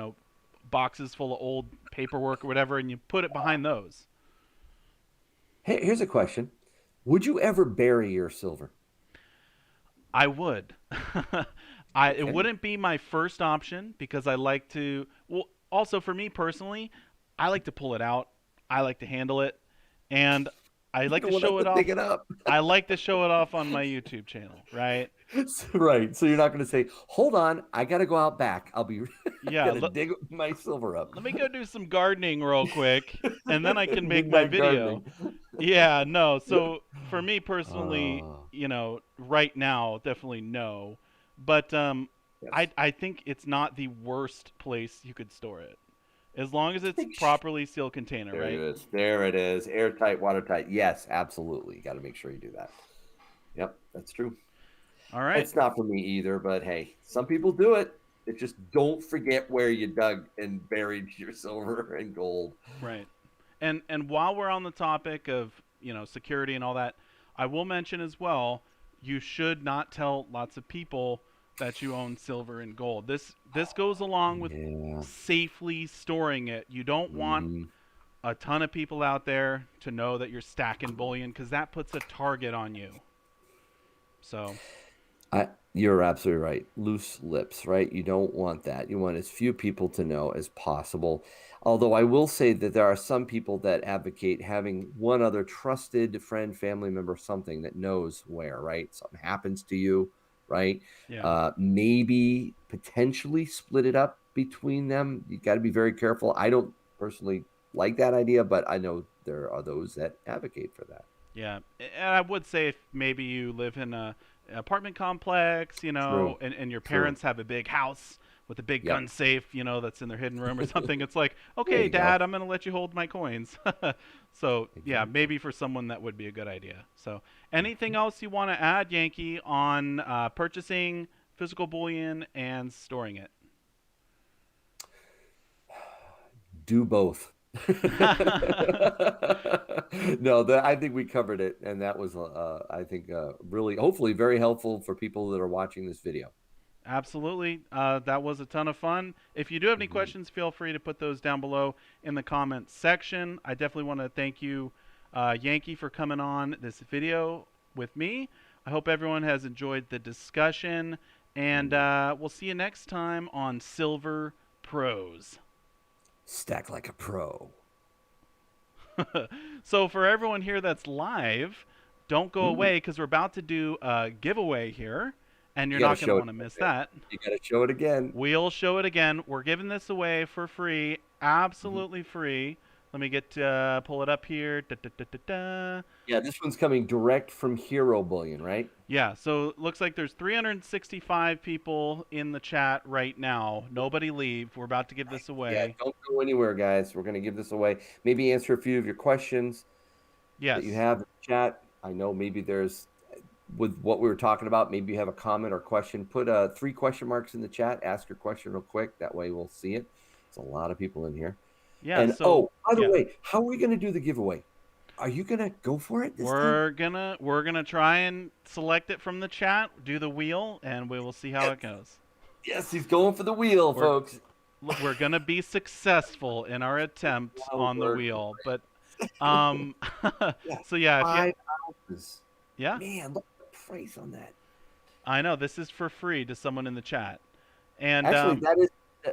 boxes full of old paperwork or whatever, and you put it behind those. Hey, here's a question. Would you ever bury your silver? I would. It Okay. wouldn't be my first option because I like to. Well, also for me personally, I like to pull it out. I like to handle it, and I You like to don't want to show have it to dig off. it up. I like to show it off on my YouTube channel, right? Right. So you're not going to say, hold on, I got to go out back. I Yeah. got to dig my silver up. Let me go do some gardening real quick, and then I can make my Midnight video. gardening. Yeah, no. So for me personally, Oh, right now, definitely no. But I yes. I think it's not the worst place you could store it, as long as it's Make sh- properly sealed container, There it right? is. There it is. Airtight, watertight. Yes, absolutely. You got to make sure you do that. Yep, that's true. All right, It's not for me either, but hey, some people do it. It just don't forget where you dug and buried your silver and gold. right. And while we're on the topic of security and all that, I will mention as well, you should not tell lots of people that you own silver and gold. This goes along with Yeah. safely storing it. You don't want Hmm. a ton of people out there to know that you're stacking bullion because that puts a target on you. So, You're absolutely right. Loose lips, right? You don't want that. You want as few people to know as possible. Although I will say that there are some people that advocate having one other trusted friend, family member, something that knows where, right? Something happens to you, right? yeah. Maybe potentially split it up between them. You got to be very careful. I don't personally like that idea, but I know there are those that advocate for that. Yeah, and I would say if maybe you live in apartment complex, True. and your True. parents have a big house with a big Yep. gun safe, that's in their hidden room or something. It's like, There okay, you go. Dad, I'm gonna let you hold my coins. So yeah, Exactly. maybe for someone that would be a good idea. So anything else you want to add, Yankee, on purchasing physical bullion and storing it? Do both. No, I think we covered it, and that was, I think, really, hopefully, very helpful for people that are watching this video. Absolutely. That was a ton of fun. If you do have any Mhm. questions, feel free to put those down below in the comments section. I definitely want to thank you, Yankee, for coming on this video with me. I hope everyone has enjoyed the discussion, and we'll see you next time on Silver Pros. Stack like a pro. So, for everyone here that's live, don't go Mm, away because we're about to do a giveaway here, and you you're got to not going to show it want to again, miss man. that. You got to show it again. We'll show it again. We're giving this away for free, Mhm. absolutely free. Let me get pull it up here. Da, da, da, da, da. Yeah, this one's coming direct from Hero Bullion, right? Yeah, so it looks like there's 365 people in the chat right now. Nobody leave. We're about to give this Yeah, away. don't go anywhere, guys. We're going to give this away. Maybe answer a few of your questions that you Yes. have in the chat. I know maybe there's, with what we were talking about, maybe you have a comment or question. Put 3 question marks in the chat. Ask your question real quick. That way we'll see it. There's a lot of people in here. Yeah, And so oh, by the yeah. way, how are we going to do the giveaway? Are you going to go for it this time? We're gonna try and select it from the chat, do the wheel, and we will see how Yes, it goes. yes, he's going for the wheel, We're folks. we're gonna be successful in our attempt Wow, on the word. wheel, but um, Yeah, so yeah, if you 5 ounces. yeah, Man, look at the price on that. I know this is for free to someone in the chat, and Actually, that is,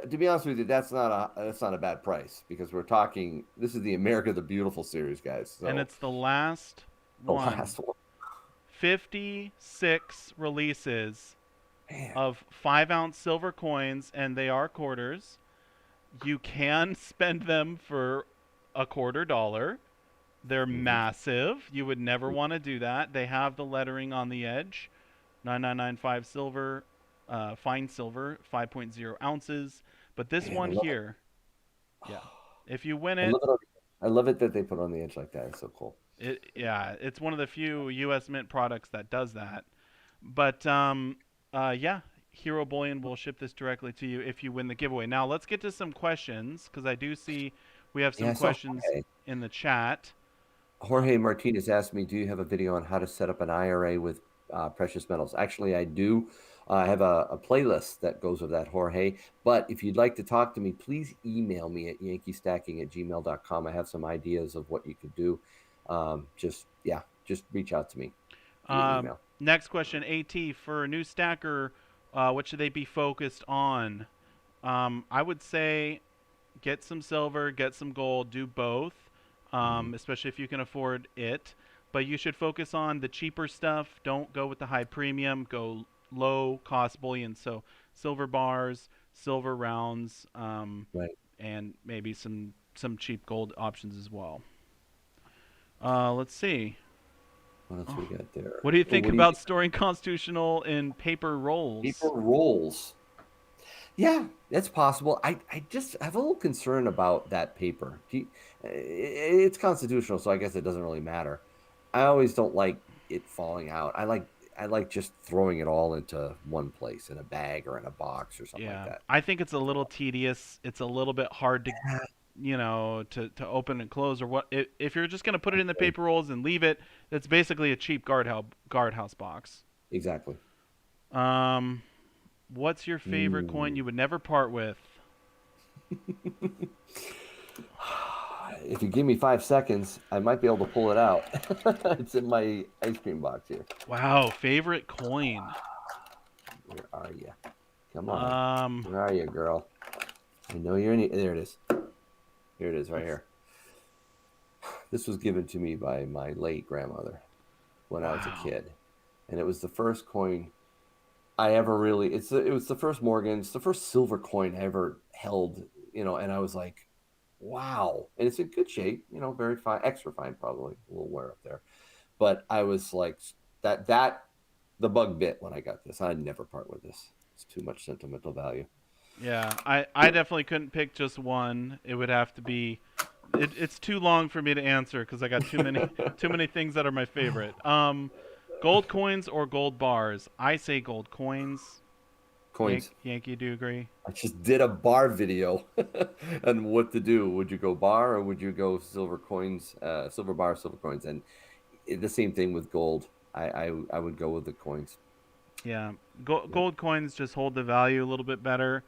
to be honest with you, that's not a bad price because we're talking. This is the America the Beautiful series, guys. So it's the last the one. last one, 56 releases man. of 5-ounce silver coins, and they are quarters. You can spend them for a quarter dollar. They're Hmm. massive. You would never want to do that. They have the lettering on the edge. 9995 silver, fine silver, 5.0 ounces. But this Man, I one love it. here, yeah. If you win I it, love it. I love it that they put it on the edge like that. It's so cool. it's one of the few U.S. Mint products that does that. But yeah, Hero Bullion will ship this directly to you if you win the giveaway. Now let's get to some questions because I do see we have Yeah, some I saw questions in the chat. Uh, Jorge Martinez asked me, "Do you have a video on how to set up an IRA with precious metals?" Actually, I do. I have a playlist that goes with that, Jorge. But if you'd like to talk to me, please email me at yankeestacking@gmail.com. I have some ideas of what you could do. Just reach out to me via email. Next question, AT for a new stacker, what should they be focused on? I would say get some silver, get some gold, do both, Mhm. especially if you can afford it. But you should focus on the cheaper stuff. Don't go with the high premium. Go low cost bullion. So silver bars, silver rounds, Right. and maybe some cheap gold options as well. Let's see. What else we Oh, got there? what do you Oh, think what do you about think? storing constitutional in paper Paper rolls? rolls. Yeah, that's possible. I just have a little concern about that paper. It's constitutional, so I guess it doesn't really matter. I always don't like it falling out. I like just throwing it all into one place in a bag or in a box or something like Yeah, that. I think it's a little tedious. It's a little bit hard to, to open and close or what. If you're just gonna put it in the Okay, paper rolls and leave it, it's basically a cheap guardhouse box. exactly. Um, what's your favorite coin Mm. you would never part with? If you give me 5 seconds, I might be able to pull it out. It's in my ice cream box here. Wow, favorite coin. Where are you? Come on. Um, Where are you, girl? I know you're in it. There it is. Here it is, right let's. here. This was given to me by my late grandmother when I was a Wow. kid, and it was the first coin I ever really. It was the first Morgan. It's the first silver coin I ever held. And I was like, wow, and it's in good shape. Very fine, extra fine, probably a little wear up there. But I was like, that the bug bit when I got this. I'd never part with this. It's too much sentimental value. Yeah, I definitely couldn't pick just one. It would have to be. It's too long for me to answer because I got too many things that are my favorite. Gold coins or gold bars? I say gold coins. Coins. Yankee, do you agree? I just did a bar video on what to do. Would you go bar or would you go silver coins, silver bar, silver coins? And the same thing with gold. I would go with the coins. Yeah, Yep, gold coins just hold the value a little bit better.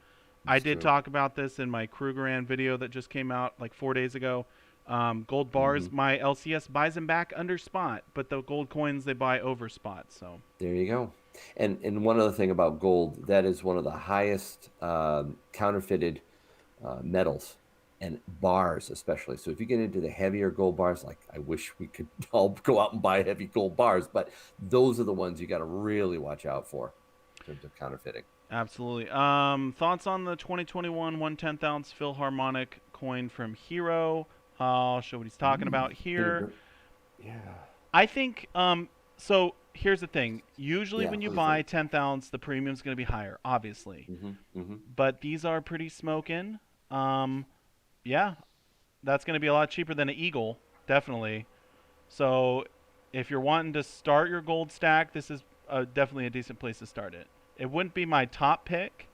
I it's did true. talk about this in my Krugerrand video that just came out like 4 days ago. Gold Hmm. bars, my LCS buys them back under spot, but the gold coins they buy over spot. So There you go. And one other thing about gold, that is one of the highest counterfeited metals and bars, especially. So if you get into the heavier gold bars, like I wish we could all go out and buy heavy gold bars, but those are the ones you got to really watch out for in terms of counterfeiting. absolutely. Thoughts on the 2021 1/10 ounce Philharmonic coin from Hero? I'll show what he's talking about here. Yeah. I think so here's the thing. Usually Yeah. when you What do you think? buy 10th ounce, the premium's going to be higher, obviously. Hmm. But these are pretty smoking. Um, yeah, that's going to be a lot cheaper than an Eagle, definitely. So if you're wanting to start your gold stack, this is definitely a decent place to start it. It wouldn't be my top pick,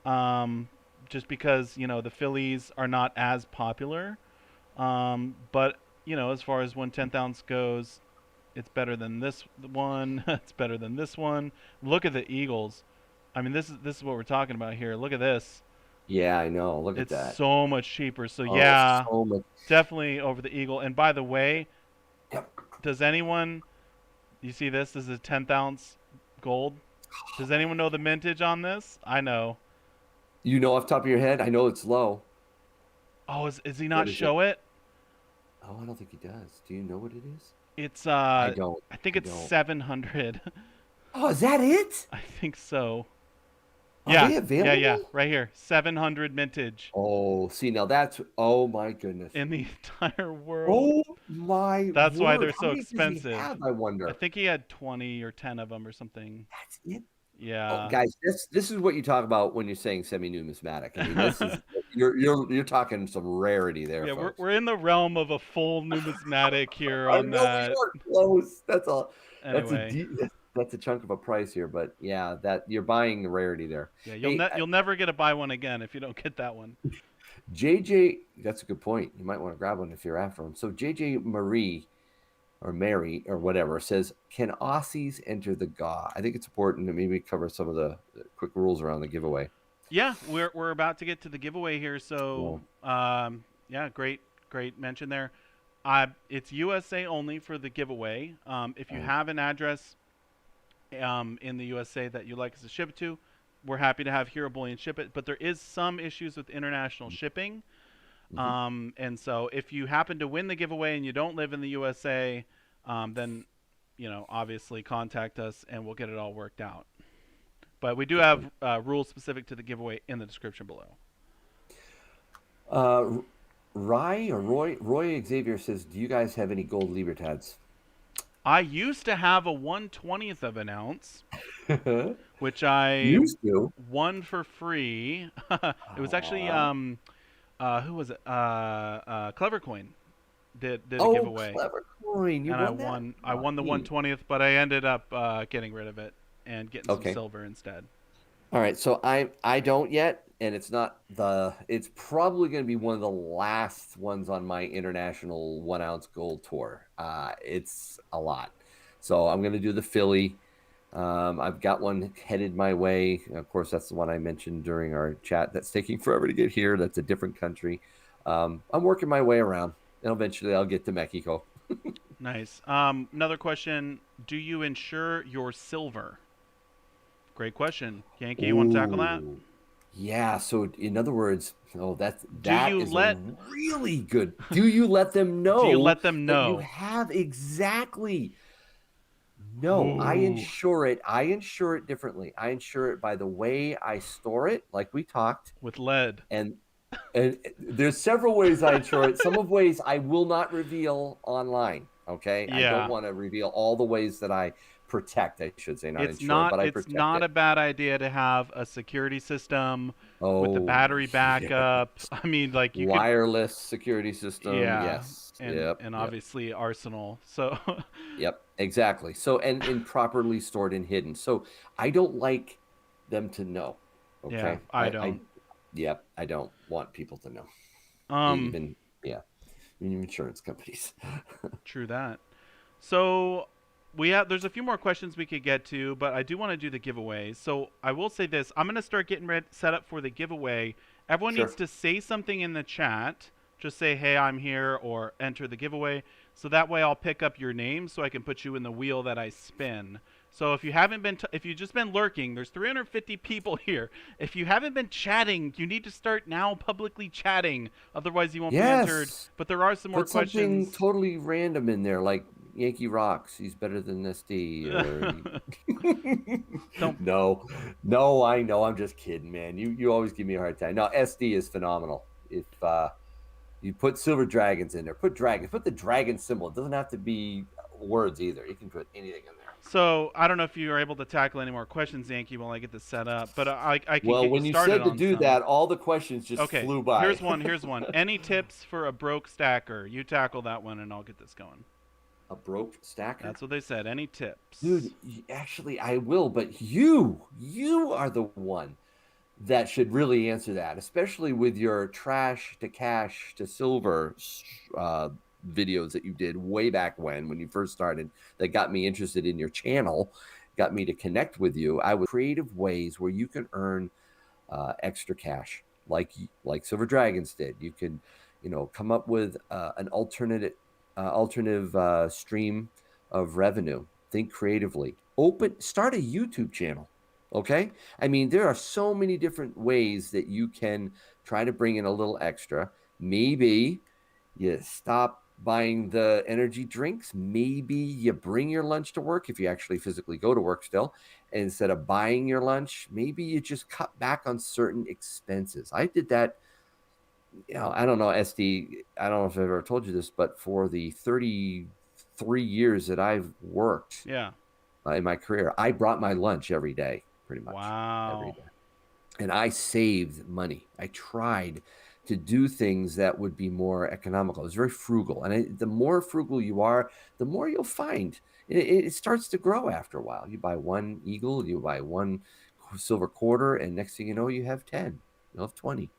um, just because the Phillies are not as popular. But as far as 1/10 ounce goes, it's better than this one. It's better than this one. Look at the Eagles. I mean, this is what we're talking about here. Look at this. Yeah, I know. Look at It's that. so much cheaper. So Oh, yeah, so much. definitely over the Eagle. And by the way, Yep. does anyone you see this? This is a 10th ounce gold. Does anyone know the mintage on this? I know. You know off the top of your head? I know it's low. Oh, is he What not is it? show it? Oh, I don't think he does. Do you know what it is? It's I don't. I think I it's don't. 700. Oh, is that it? I think so. Are Yeah, they yeah, available? right here. 700 mintage Oh, see, now that's, oh my goodness. in the entire world. Oh my That's why word. they're How so many does he expensive. have, I I wonder? think he had 20 or 10 of them or something. That's it. Oh, Yeah. guys, this is what you talk about when you're saying semi-numismatic. I mean, this is you're talking some rarity there, Yeah, we're folks. we're in the realm of a full numismatic here I on know we that. are close. That's all. That's a Anyway, deep, that's a chunk of a price here, but yeah, that you're buying the rarity there. yeah, Hey, you'll never get to buy one again if you don't get that one. JJ, that's a good point. You might want to grab one if you're after him. So JJ Marie or Mary or whatever says, can Aussies enter the GA? I think it's important to maybe cover some of the quick rules around the giveaway. Yeah, we're about to get to the giveaway here, so Well, yeah, great mention there. It's USA only for the giveaway. If you right. have an address in the USA that you'd like us to ship it to, we're happy to have Hero Bullion ship it. But there is some issues with international shipping. Mm-hmm. And so if you happen to win the giveaway and you don't live in the USA, then obviously contact us and we'll get it all worked out. But we do Good point. have rules specific to the giveaway in the description below. Uh, Rye or Roy Xavier says, do you guys have any gold Libertads? I used to have a 1/20th of an ounce, which I Used to. won for free. It was actually Aw. who was it? Clever Coin did a Oh, giveaway, clever coin. You and I won that? won. I Oh, won the neat. 1/20th, but I ended up getting rid of it and getting some Okay. silver instead. All right. So I don't yet, and it's probably going to be one of the last ones on my international 1 ounce gold tour. It's a lot. So I'm going to do the Philly. I've got one headed my way. Of course, that's the one I mentioned during our chat. That's taking forever to get here. That's a different country. I'm working my way around, and eventually I'll get to Mexico. Nice. Another question: do you insure your silver? Great question, Yankee. You want to tackle that? Ooh, yeah. So in other words, oh, Do that you is a let really good. Do you let them do you know let them that you know? have exactly? No, I Ooh, insure it. I insure it differently. I insure it by the way I store it, like we talked, with lead. and there's several ways I insure it. Some of ways I will not reveal online. Okay, I don't Yeah. want to reveal all the ways that I protect, I should say, not It's insure, not but I it's protect not a it. bad idea to have a security system with the Oh, battery backup. yes. I mean, like you could, Wireless security system. yeah, Yes. and Yep. and Yep. obviously arsenal. So Yep. Exactly. So, and properly stored and hidden. So I don't like them to know. yeah, Okay. I don't. Yep. I don't want people to know. Um, Even, yeah, even insurance companies. True that. So there's a few more questions we could get to, but I do want to do the giveaway. So I will say this: I'm gonna start getting set up for the giveaway. Everyone needs Sure. to say something in the chat. Just say, "Hey, I'm here," or enter the giveaway. So that way, I'll pick up your name, so I can put you in the wheel that I spin. So if you haven't been, if you've just been lurking, there's 350 people here. If you haven't been chatting, you need to start now publicly chatting. Otherwise, you won't be entered. Yes. But there are some more Put something questions. totally random in there, like Yankee rocks. He's better than SD, or Don't. no, no. I know. I'm just kidding, man. You always give me a hard time. No, SD is phenomenal. If you put silver dragons in there, put dragons. Put the dragon symbol. It doesn't have to be words either. You can put anything in there. So I don't know if you are able to tackle any more questions, Yankee, while I get this set up, but I can Well, get you when you started said to on do some. that, all the questions just Okay, flew by. here's one. Here's one. Any tips for a broke stacker? You tackle that one, and I'll get this going. A broke stacker? That's what they said. Any Dude, tips? actually, I will, but you are the one that should really answer that, especially with your trash to cash to silver uh, videos that you did way back when you first started. That got me interested in your channel, got me to connect with you. I would creative ways where you can earn extra cash, like Silver Dragons did. You can, come up with an alternative stream of revenue. Think creatively. Start a YouTube channel. Okay. I mean, there are so many different ways that you can try to bring in a little extra. Maybe you stop buying the energy drinks. Maybe you bring your lunch to work if you actually physically go to work still. And instead of buying your lunch, maybe you just cut back on certain expenses. I did that. I don't know, SD. I don't know if I've ever told you this, but for the 33 years that I've worked Yeah. in my career, I brought my lunch every day, pretty much every Wow. day. And I saved money. I tried to do things that would be more economical. I was very frugal. And the more frugal you are, the more you'll find. It starts to grow after a while. You buy one eagle, you buy one silver quarter, and next thing you know, you have 10, you have 20.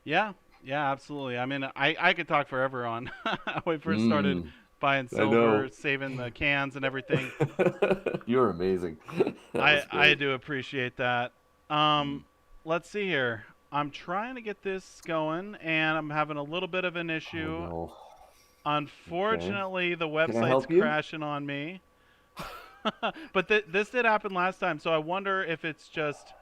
Yeah. Yeah. Absolutely. I mean, I could talk forever on how I first started Mm, buying I silver, know. saving the cans and everything. You're amazing. That I was I great. do appreciate that. Mm. Let's see here. I'm trying to get this going, and I'm having a little bit of an Oh, issue. no. Okay. Unfortunately, the Can I website's help you? crashing on me. But this did happen last time, so I wonder if it's just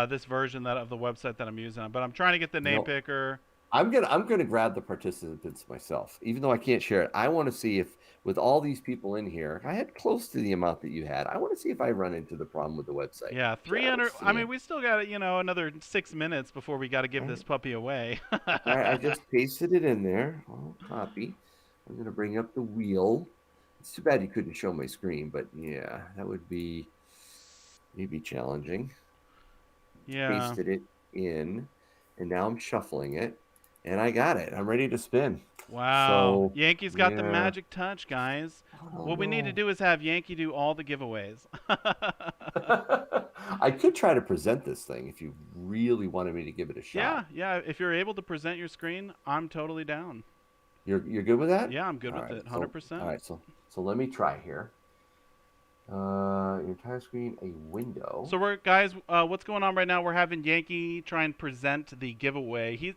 this version that of the website that I'm using. But I'm trying to get the name No. picker. I'm gonna grab the participants myself, even though I can't share it. I want to see if, with all these people in here, I had close to the amount that you had. I want to see if I run into the problem with the website. Yeah, 300. Just I mean, seeing. we still got another 6 minutes before we got to give All this puppy away. right, I just pasted it in there. I'll copy. I'm gonna bring up the wheel. It's too bad you couldn't show my screen, but yeah, that would be maybe challenging. Yeah. Pasted it in, and now I'm shuffling it, and I got it. I'm ready to spin. Wow. So Yankee's got the yeah, magic touch, guys. oh What we need to no. do is have Yankee do all the giveaways. I could try to present this thing if you really wanted me to give it a Yeah, shot. yeah. If you're able to present your screen, I'm totally down. You're good with that? Yeah, I'm good All with right. it. All 100%. right. So let me try here. Your entire screen, a window. So we're guys, what's going on right now? We're having Yankee try and present the giveaway.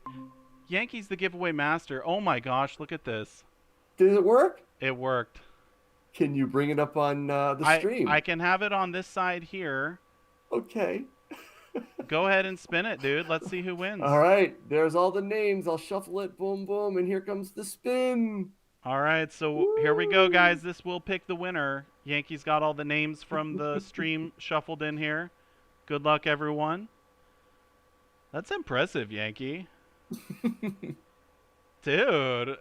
Yankee's the giveaway master. Oh my gosh, look at this. Does it work? It worked. Can you bring it up on the I stream? can have it on this side here. Okay. Go ahead and spin it, dude. Let's see who All wins. right. There's all the names. I'll shuffle it. Boom, boom, and here comes the spin. All right, so here we go, Woo! guys. This will pick the winner. Yankee's got all the names from the stream shuffled in here. Good luck, everyone. That's impressive, Yankee. Dude.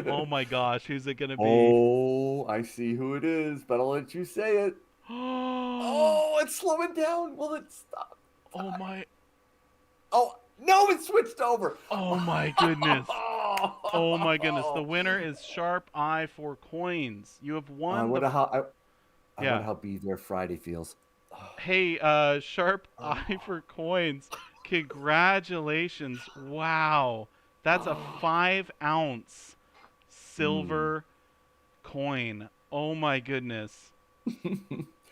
Oh my gosh, who's it gonna be? Oh, I see who it is, but I'll let you say it. Oh Oh, it's slowing down. Will it stop? my Oh, no, it switched over. oh my goodness. Oh my goodness. The winner is Sharp Eye for Coins. You have I won the wonder how I wonder yeah. how Be There Friday feels. Hey, Sharp Eye for Coins. Congratulations. Wow. That's a 5-ounce Hmm. silver coin. Oh my goodness.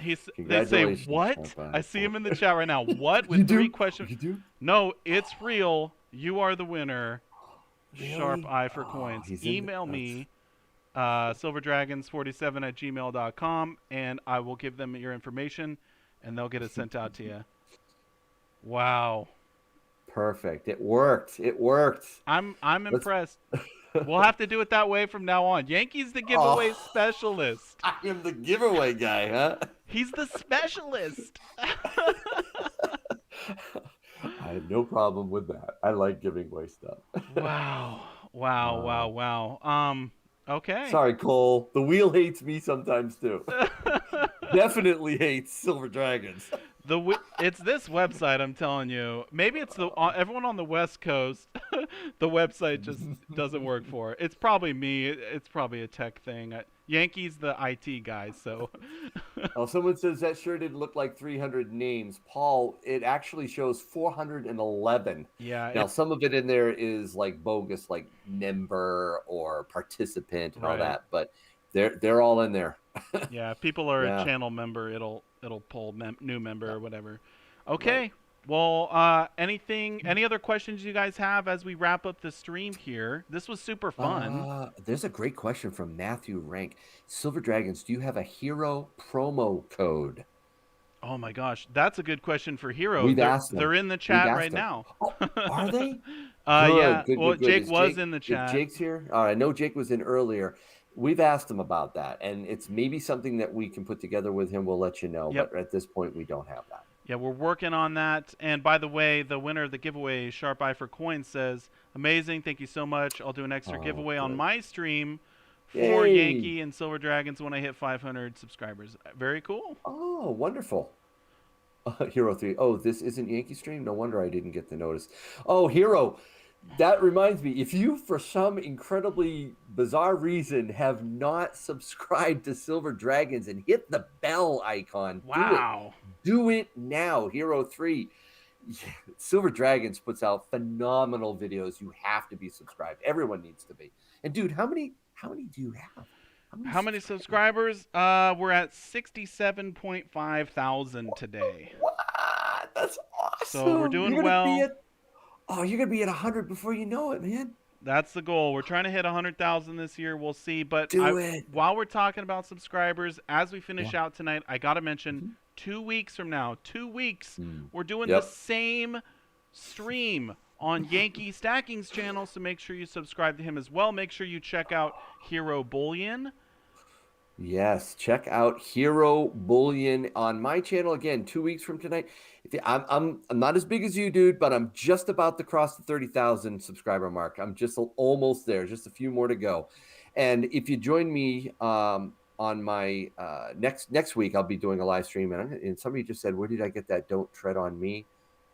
They say Congratulations, what? I Sharpeye. see him in the chat right now. What with You three do? questions? You do? No, it's real. You are the winner. Sharp Really? Eye for Oh, Coins. he's in. Email That's me silverdragons47 at gmail.com and I will give them your information and they'll get it sent out to you. Wow. perfect. It worked. It worked. I'm Let's. impressed. We'll have to do it that way from now on. Yankee's the giveaway Oh, specialist. I am the giveaway guy, huh? He's the specialist. I have no problem with that. I like giving away stuff. Wow. Wow, Uh, wow, wow. Okay. sorry, Cole. The wheel hates me sometimes too. Definitely hates Silver Dragons. It's this website I'm telling you. Maybe it's the everyone on the West Coast. The website just doesn't work for. It's probably me. It's probably a tech thing. Yankees the IT guy, so Oh, someone says that sure did look like 300 names. Paul, it actually shows 411. yeah, Now, it's some of it in there is like bogus, like member or participant and all right. that, but they're all in there. Yeah, if people are a Yeah. channel member, it'll pull new member Yeah. or whatever. Right. Okay. Well, any other questions you guys have as we wrap up the stream here? This was super fun. There's a great question from Matthew Rank. Silver Dragons, do you have a hero promo code? Oh my gosh, that's a good question for Hero. We've asked They're them. in the We've chat right asked them. now. Oh, are they? Good, Yeah. good, Well, good, good. Jake was in the If chat. Jake's here, all right, I know Jake was in earlier. We've asked him about that, and it's maybe something that we can put together with him. We'll let you know, Yep. but at this point, we don't have that. Yeah, we're working on that. And by the way, the winner of the giveaway, Sharp Eye for Coins, says, "Amazing, thank you so much. I'll do an extra Oh, giveaway on good. my stream for Yay! Yankee and Silver Dragons when I hit 500 subscribers." Very cool. Oh, wonderful. Hero 3. Oh, this isn't Yankee Stream? No wonder I didn't get the notice. Oh, Hero, that reminds me, if you, for some incredibly bizarre reason, have not subscribed to Silver Dragons and hit the bell icon, do it. Wow. Do it now, Hero 3. Silver Dragons puts out phenomenal videos. You have to be subscribed. Everyone needs to be. And dude, how many do you have? How many How many subscribers? subscribers? We're at 67.5 thousand today. What? That's So we're awesome. doing well. You're gonna be at 100 before you know it, man. That's the goal. We're trying to hit 100,000 this year. We'll see. But Do it. while we're talking about subscribers, as we finish Yeah. out tonight, I got to mention Mhm. 2 weeks from now, 2 weeks, Mm. we're doing the Yep. same stream on Yankee Stacking's channel. So make sure you subscribe to him as well. Make sure you check out Hero Bullion. Yes, check out Hero Bullion on my channel again 2 weeks from tonight. I'm not as big as you, dude, but I'm just about to cross the 30,000 subscriber mark. I'm just almost there, just a few more to go. And if you join me on my next week, I'll be doing a live stream. And somebody just said, "Where did I get that? Don't tread on me,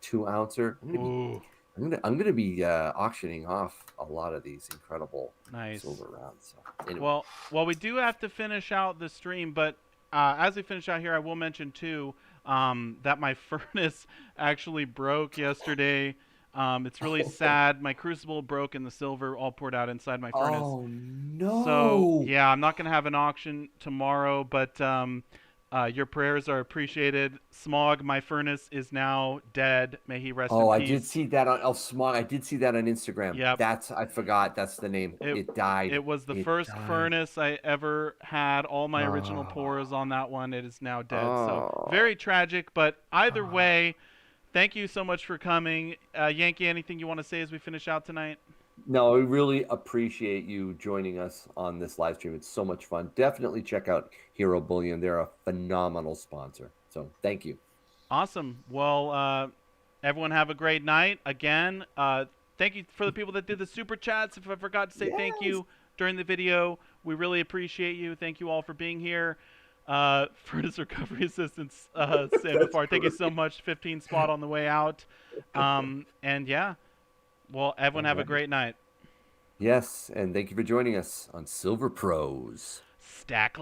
2 ouncer." Ooh, I'm gonna be auctioning off a lot of these incredible nice. silver rounds. So anyway. Well, we do have to finish out the stream, but as we finish out here, I will mention too that my furnace actually broke yesterday. It's really sad. My crucible broke and the silver all poured out inside my furnace. Oh So no! yeah, I'm not gonna have an auction tomorrow, but your prayers are appreciated. Smog, my furnace is now dead. May he rest in Oh, I did peace. see that on Smog. I did see that on Instagram. Yep. I forgot. That's the name. It It died. it was the It first died. furnace I ever had. All my original Oh, pours on that one. It is now dead. So oh, very tragic. But either oh. way, thank you so much for coming, Yankee. Anything you want to say as we finish out tonight? No, we really appreciate you joining us on this live stream. It's so much fun. Definitely check out Hero Bullion. They're a phenomenal sponsor. So thank you. Awesome. Well, everyone have a great night. Again, thank you for the people that did the super chats. If I forgot to say thank Yes. you, during the video. We really appreciate you. Thank you all for being here. Furnace Recovery Assistance, Sam That's Far, thank you so perfect. much. 15 spot on the way out. And yeah, well, everyone All have a right. great night. Yes, and thank you for joining us on Silver Pros. Stack